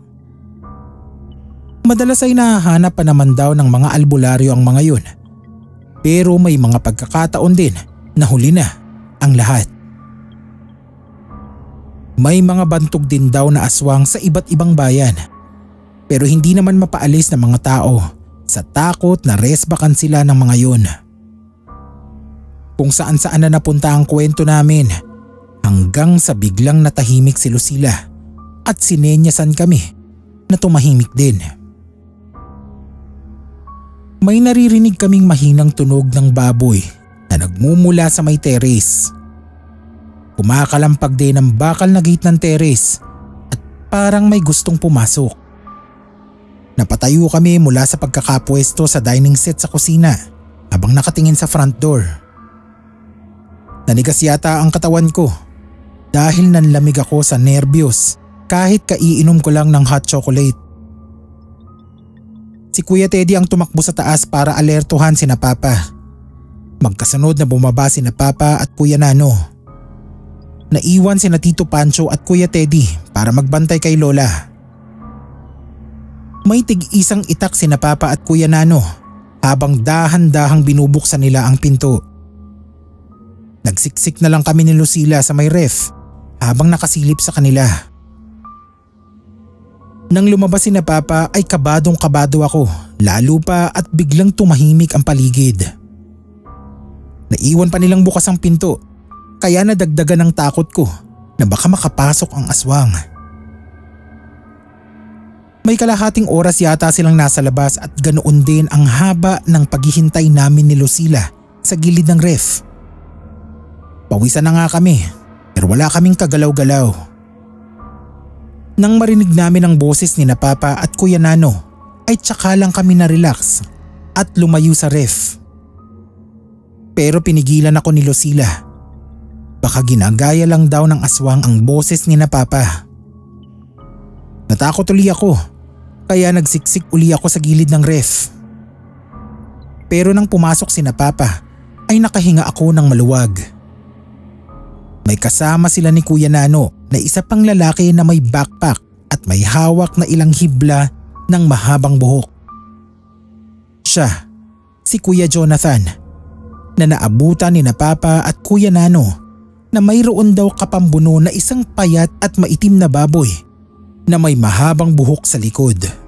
Madalas ay nahahanap pa naman daw ng mga albularyo ang mga yun. Pero may mga pagkakataon din na huli na ang lahat. May mga bantog din daw na aswang sa iba't ibang bayan. Pero hindi naman mapaalis ng mga tao sa takot na resbakan sila ng mga yun. Kung saan-saan na napunta ang kwento namin hanggang sa biglang natahimik si Lucila at sinenyasan kami na tumahimik din. May naririnig kaming mahinang tunog ng baboy na nagmumula sa may terrace. Kumakalampag din ang bakal na gate ng terrace at parang may gustong pumasok. Napatayo kami mula sa pagkakapwesto sa dining set sa kusina habang nakatingin sa front door. Nanigas yata ang katawan ko dahil nanlamig ako sa nervyos kahit kaiinom ko lang ng hot chocolate. Si Kuya Teddy ang tumakbo sa taas para alertuhan sina Papa. Magkasunod na bumaba sina Papa at Kuya Nano. Naiwan sina Tito Pancho at Kuya Teddy para magbantay kay Lola. May tig-isang itak sina Papa at Kuya Nano habang dahan-dahang binubuksan nila ang pinto. Nagsiksik na lang kami ni Lucila sa may ref habang nakasilip sa kanila. Nang lumabas sina Papa ay kabadong-kabado ako, lalo pa at biglang tumahimik ang paligid. Naiwan pa nilang bukas ang pinto kaya nadagdagan ng takot ko na baka makapasok ang aswang. May kalahating oras yata silang nasa labas at ganoon din ang haba ng paghihintay namin ni Lucila sa gilid ng ref. Pawisan na nga kami pero wala kaming kagalaw-galaw. Nang marinig namin ang boses ni na Papa at Kuya Nano ay tsaka lang kami na-relax at lumayo sa ref. Pero pinigilan ako ni Lucila. Baka ginagaya lang daw ng aswang ang boses ni na Papa. Natakot uli ako kaya nagsiksik uli ako sa gilid ng ref. Pero nang pumasok si na Papa ay nakahinga ako ng maluwag. May kasama sila ni Kuya Nano na isa pang lalaki na may backpack at may hawak na ilang hibla ng mahabang buhok. Siya, si Kuya Jonathan, na naabutan ni na Papa at Kuya Nano na mayroon daw kapambuno na isang payat at maitim na baboy na may mahabang buhok sa likod.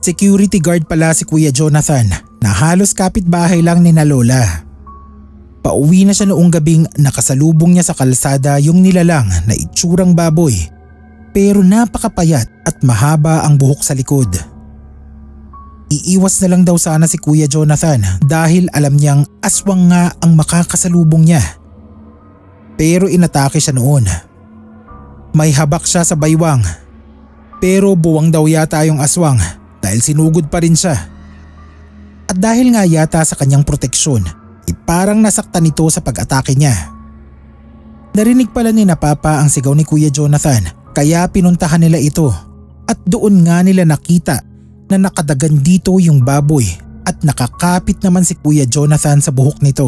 Security guard pala si Kuya Jonathan na halos kapitbahay lang ni na Lola. Pauwi na siya noong gabing nakasalubong niya sa kalsada yung nilalang na itsurang baboy pero napakapayat at mahaba ang buhok sa likod. Iiwas na lang daw sana si Kuya Jonathan dahil alam niyang aswang nga ang makakasalubong niya. Pero inatake siya noon. May habak siya sa baywang pero buwang daw yata yung aswang dahil sinugod pa rin siya. At dahil nga yata sa kanyang proteksyon, parang nasaktan ito sa pag-atake niya. Narinig pala ni na Papa ang sigaw ni Kuya Jonathan kaya pinuntahan nila ito at doon nga nila nakita na nakadagan dito yung baboy at nakakapit naman si Kuya Jonathan sa buhok nito.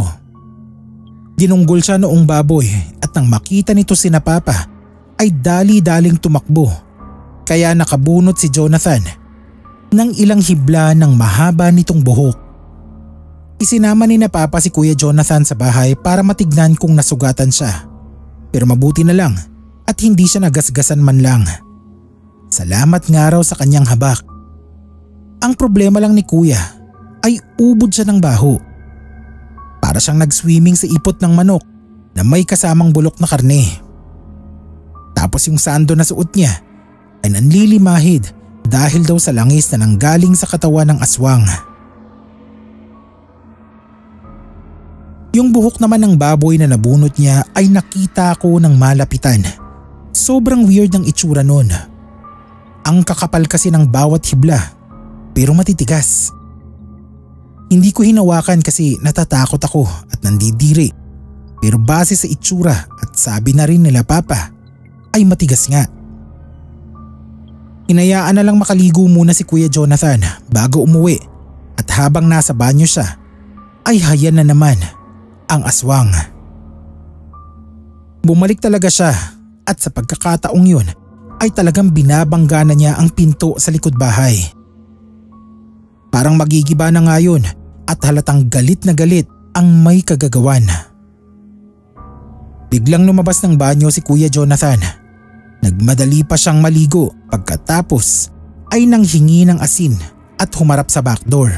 Dinunggol siya noong baboy at nang makita nito si na Papa ay dali-daling tumakbo kaya nakabunot si Jonathan ng ilang hibla ng mahaba nitong buhok. Isinama ni na Papa si Kuya Jonathan sa bahay para matignan kung nasugatan siya. Pero mabuti na lang at hindi siya nagasgasan man lang. Salamat nga raw sa kanyang habak. Ang problema lang ni Kuya ay ubod siya ng baho. Para siyang nag-swimming sa ipot ng manok na may kasamang bulok na karne. Tapos yung sando na suot niya ay nanlilimahid dahil daw sa langis na nanggaling sa katawan ng aswang. Yung buhok naman ng baboy na nabunot niya ay nakita ko ng malapitan. Sobrang weird ng itsura nun. Ang kakapal kasi ng bawat hibla, pero matitigas. Hindi ko hinawakan kasi natatakot ako at nandidiri. Pero base sa itsura at sabi na rin nila Papa, ay matigas nga. Hinayaan na lang makaligo muna si Kuya Jonathan bago umuwi at habang nasa banyo siya, ay hayan na naman ang aswang. Bumalik talaga siya at sa pagkakataong yun ay talagang binabangga na niya ang pinto sa likod bahay. Parang magigiba na nga yun at halatang galit na galit ang may kagagawan. Biglang lumabas ng banyo si Kuya Jonathan. Nagmadali pa siyang maligo pagkatapos ay nanghingi ng asin at humarap sa backdoor.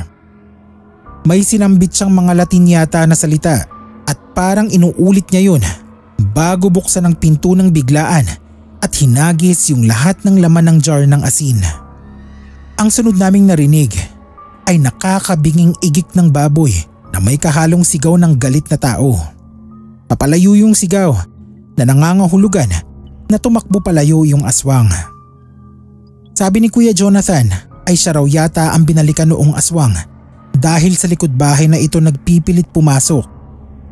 May sinambit siyang mga Latin yata na salita at parang inuulit niya yun bago buksan ang pinto ng biglaan at hinagis yung lahat ng laman ng jar ng asin. Ang sunod naming narinig ay nakakabinging igik ng baboy na may kahalong sigaw ng galit na tao. Papalayo yung sigaw na nangangahulugan na tumakbo palayo yung aswang. Sabi ni Kuya Jonathan ay siya raw yata ang binalikan noong aswang dahil sa likod bahay na ito nagpipilit pumasok,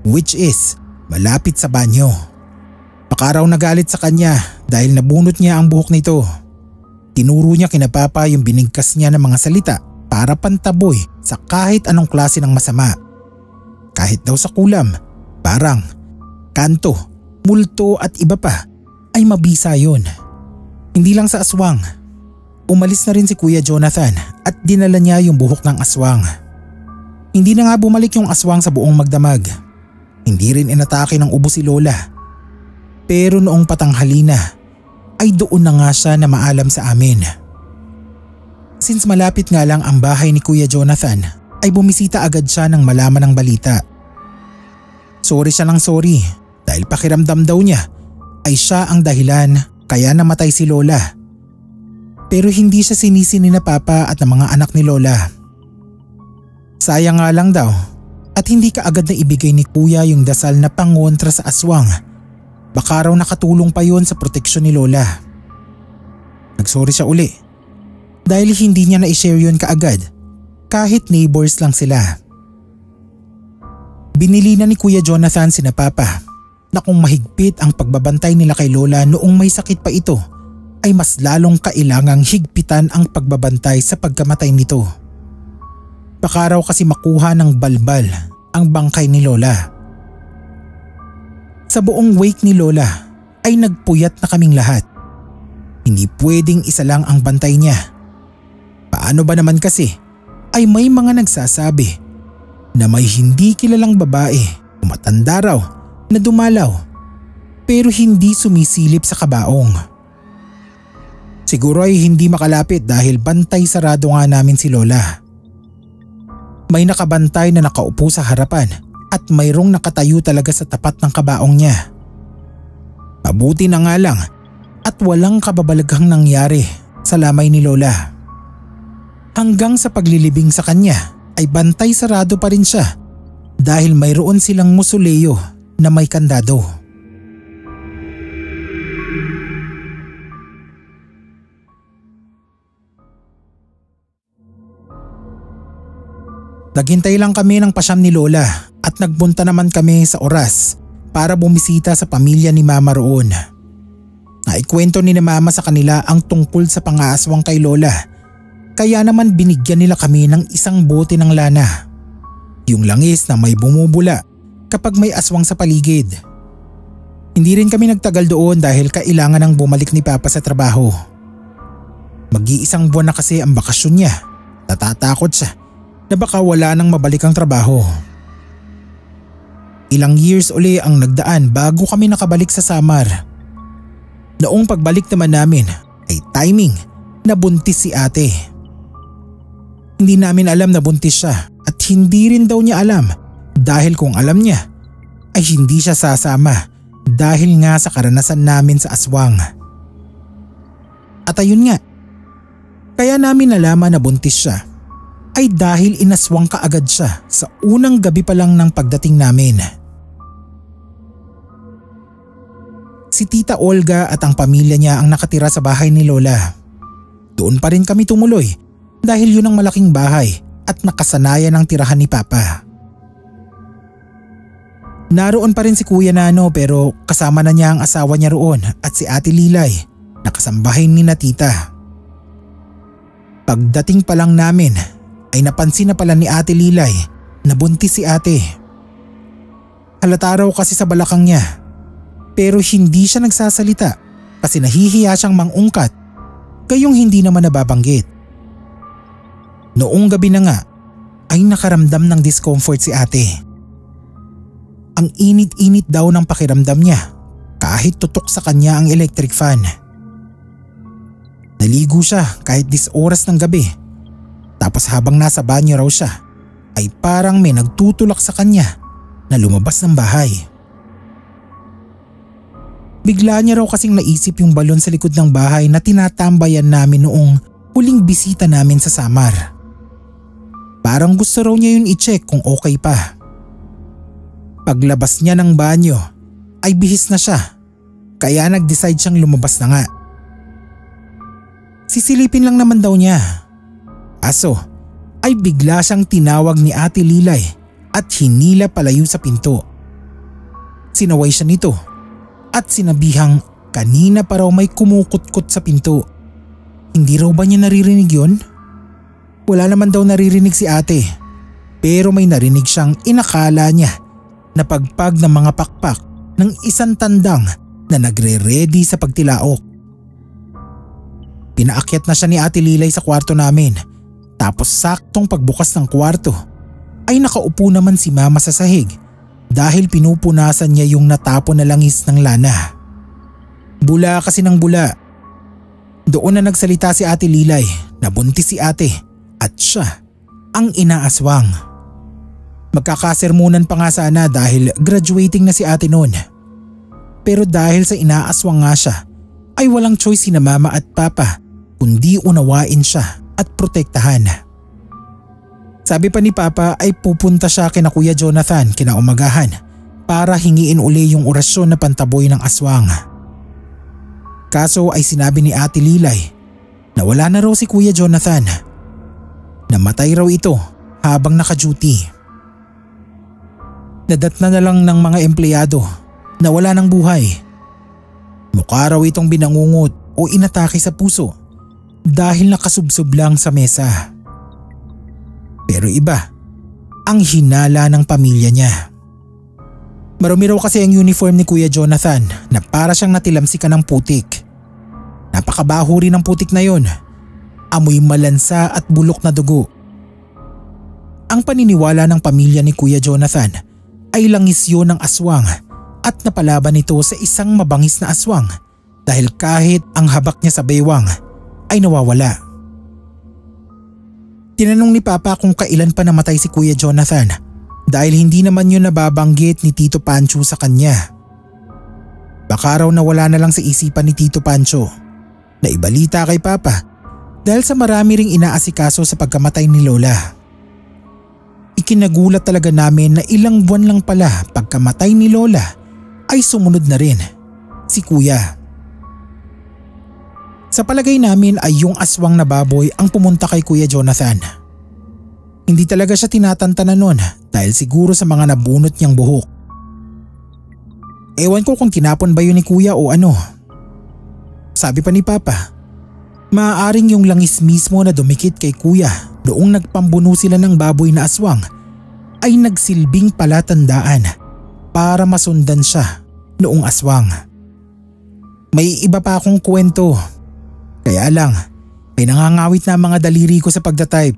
which is malapit sa banyo. Baka raw nagalit sa kanya dahil nabunot niya ang buhok nito. Tinuro niya kina Papa yung binigkas niya ng mga salita para pantaboy sa kahit anong klase ng masama. Kahit daw sa kulam, barang, kanto, multo at iba pa ay mabisa yun. Hindi lang sa aswang. Umalis na rin si Kuya Jonathan at dinala niya yung buhok ng aswang. Hindi na nga bumalik yung aswang sa buong magdamag. Hindi rin inatake ng ubo si Lola. Pero noong patanghali na ay doon na nga siya na maalam sa amin. Since malapit nga lang ang bahay ni Kuya Jonathan ay bumisita agad siya nang malaman ng balita. Sorry siya ng sorry dahil pakiramdam daw niya ay siya ang dahilan kaya namatay si Lola. Pero hindi siya sinisi ni na Papa at ng mga anak ni Lola. Sayang nga lang daw at hindi ka agad na ibigay ni Kuya yung dasal na pangontra sa aswang. Baka raw nakatulong pa yun sa proteksyon ni Lola. Nagsorry siya uli dahil hindi niya na-share yun kaagad kahit neighbors lang sila. Binili na ni Kuya Jonathan sina Papa na kung mahigpit ang pagbabantay nila kay Lola noong may sakit pa ito ay mas lalong kailangang higpitan ang pagbabantay sa pagkamatay nito. Baka raw kasi makuha ng balbal ang bangkay ni Lola. Sa buong wake ni Lola ay nagpuyat na kaming lahat. Hindi pwedeng isa lang ang bantay niya. Paano ba naman kasi ay may mga nagsasabi na may hindi kilalang babae o matanda raw na dumalaw pero hindi sumisilip sa kabaong. Siguro ay hindi makalapit dahil bantay sarado nga namin si Lola. May nakabantay na nakaupo sa harapan at mayroong nakatayo talaga sa tapat ng kabaong niya. Mabuti na nga lang at walang kababalaghang nangyari sa lamay ni Lola. Hanggang sa paglilibing sa kanya ay bantay sarado pa rin siya dahil mayroon silang musoleo na may kandado. Naghintay lang kami ng pasyam ni Lola at nagpunta naman kami sa oras para bumisita sa pamilya ni Mama roon. Naikwento ni Mama sa kanila ang tungkol sa pangaaswang kay Lola kaya naman binigyan nila kami ng isang bote ng lana. Yung langis na may bumubula kapag may aswang sa paligid. Hindi rin kami nagtagal doon dahil kailangan nang bumalik ni Papa sa trabaho. Mag-iisang buwan na kasi ang bakasyon niya. Natatakot siya na baka wala nang mabalik ang trabaho. Ilang years uli ang nagdaan bago kami nakabalik sa Samar. Noong pagbalik naman namin ay timing na buntis si ate. Hindi namin alam na buntis siya at hindi rin daw niya alam dahil kung alam niya ay hindi siya sasama dahil nga sa karanasan namin sa aswang. At ayun nga, kaya namin nalaman na buntis siya. ay dahil inaswang kaagad siya sa unang gabi pa lang ng pagdating namin. Si Tita Olga at ang pamilya niya ang nakatira sa bahay ni Lola. Doon pa rin kami tumuloy dahil yun ang malaking bahay at nakasanayan ng tirahan ni Papa. Naroon pa rin si Kuya Nano pero kasama na niya ang asawa niya roon at si Ate Lilay na kasambahin ni na Tita. Pagdating pa lang namin ay napansin na pala ni Ate Lilay na buntis si ate. Halata raw kasi sa balakang niya pero hindi siya nagsasalita kasi nahihiya siyang mangungkat gayong hindi naman nababanggit. Noong gabi na nga ay nakaramdam ng discomfort si ate. Ang init-init daw ng pakiramdam niya kahit tutok sa kanya ang electric fan. Naligo siya kahit 10 oras ng gabi. Tapos habang nasa banyo raw siya ay parang may nagtutulak sa kanya na lumabas ng bahay. Bigla niya raw kasing naisip yung balon sa likod ng bahay na tinatambayan namin noong huling bisita namin sa Samar. Parang gusto raw niya yun i-check kung okay pa. Paglabas niya ng banyo ay bihis na siya kaya nag-decide siyang lumabas na nga. Sisilipin lang naman daw niya. Aso ay bigla siyang tinawag ni Ate Lilay at hinila palayo sa pinto. Sinaway siya nito at sinabihang kanina pa raw may kumukutkot sa pinto. Hindi raw ba niya naririnig yun? Wala naman daw naririnig si ate pero may narinig siyang inakala niya na pagpag ng mga pakpak ng isang tandang na nagre-ready sa pagtilaok. Pinaakyat na siya ni Ate Lilay sa kwarto namin. Tapos saktong pagbukas ng kwarto ay nakaupo naman si Mama sa sahig dahil pinupunasan niya yung natapon na langis ng lana. Bula kasi ng bula. Doon na nagsalita si Ate Lilay na buntis si ate at siya ang inaaswang. Magkakasermonan pa nga sana dahil graduating na si ate noon. Pero dahil sa inaaswang nga siya ay walang choice sina Mama at Papa kundi unawain siya at protektahan. Sabi pa ni Papa ay pupunta siya kina Kuya Jonathan kinaumagahan para hingiin uli yung orasyon na pantaboy ng aswang. Kaso ay sinabi ni Ate Lilay na wala na raw si Kuya Jonathan. Namatay raw ito habang naka-duty. Nadatna na lang ng mga empleyado na wala ng buhay. Mukha raw itong binangungot o inatake sa puso dahil nakasubsob lang sa mesa. Pero iba ang hinala ng pamilya niya. Marumi raw kasi ang uniform ni Kuya Jonathan na para siyang natilamsikan ng putik. Napakabaho rin ng putik na yon. Amoy malansa at bulok na dugo. Ang paniniwala ng pamilya ni Kuya Jonathan ay langis yun ng aswang at napalaban ito sa isang mabangis na aswang dahil kahit ang habak niya sa baywang ay nawawala. Tinanong ni Papa kung kailan pa namatay si Kuya Jonathan dahil hindi naman yun nababanggit ni Tito Pancho sa kanya. Baka raw nawala na lang sa isipan ni Tito Pancho na ibalita kay Papa dahil sa marami ring inaasikaso sa pagkamatay ni Lola. Ikinagulat talaga namin na ilang buwan lang pala pagkamatay ni Lola ay sumunod na rin si Kuya. Sa palagay namin ay yung aswang na baboy ang pumunta kay Kuya Jonathan. Hindi talaga siya tinatantanan nun dahil siguro sa mga nabunot niyang buhok. Ewan ko kung tinapon ba yun ni Kuya o ano. Sabi pa ni Papa, maaaring yung langis mismo na dumikit kay Kuya noong nagpambuno sila ng baboy na aswang ay nagsilbing palatandaan para masundan siya noong aswang. May iba pa akong kwento. Kaya lang, may nangangawit na mga daliri ko sa pagdatype.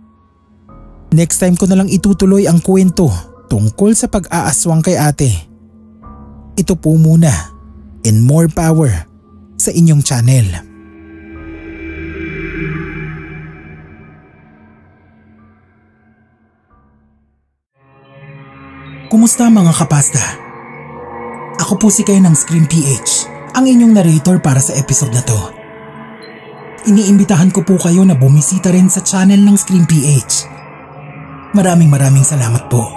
Next time ko na lang itutuloy ang kwento tungkol sa pag-aaswang kay ate. Ito po muna and more power sa inyong channel. Kumusta mga kapasta? Ako po si Kay ng Scream PH, ang inyong narrator para sa episode na to. Iniimbitahan ko po kayo na bumisita rin sa channel ng Scream PH Maraming salamat po.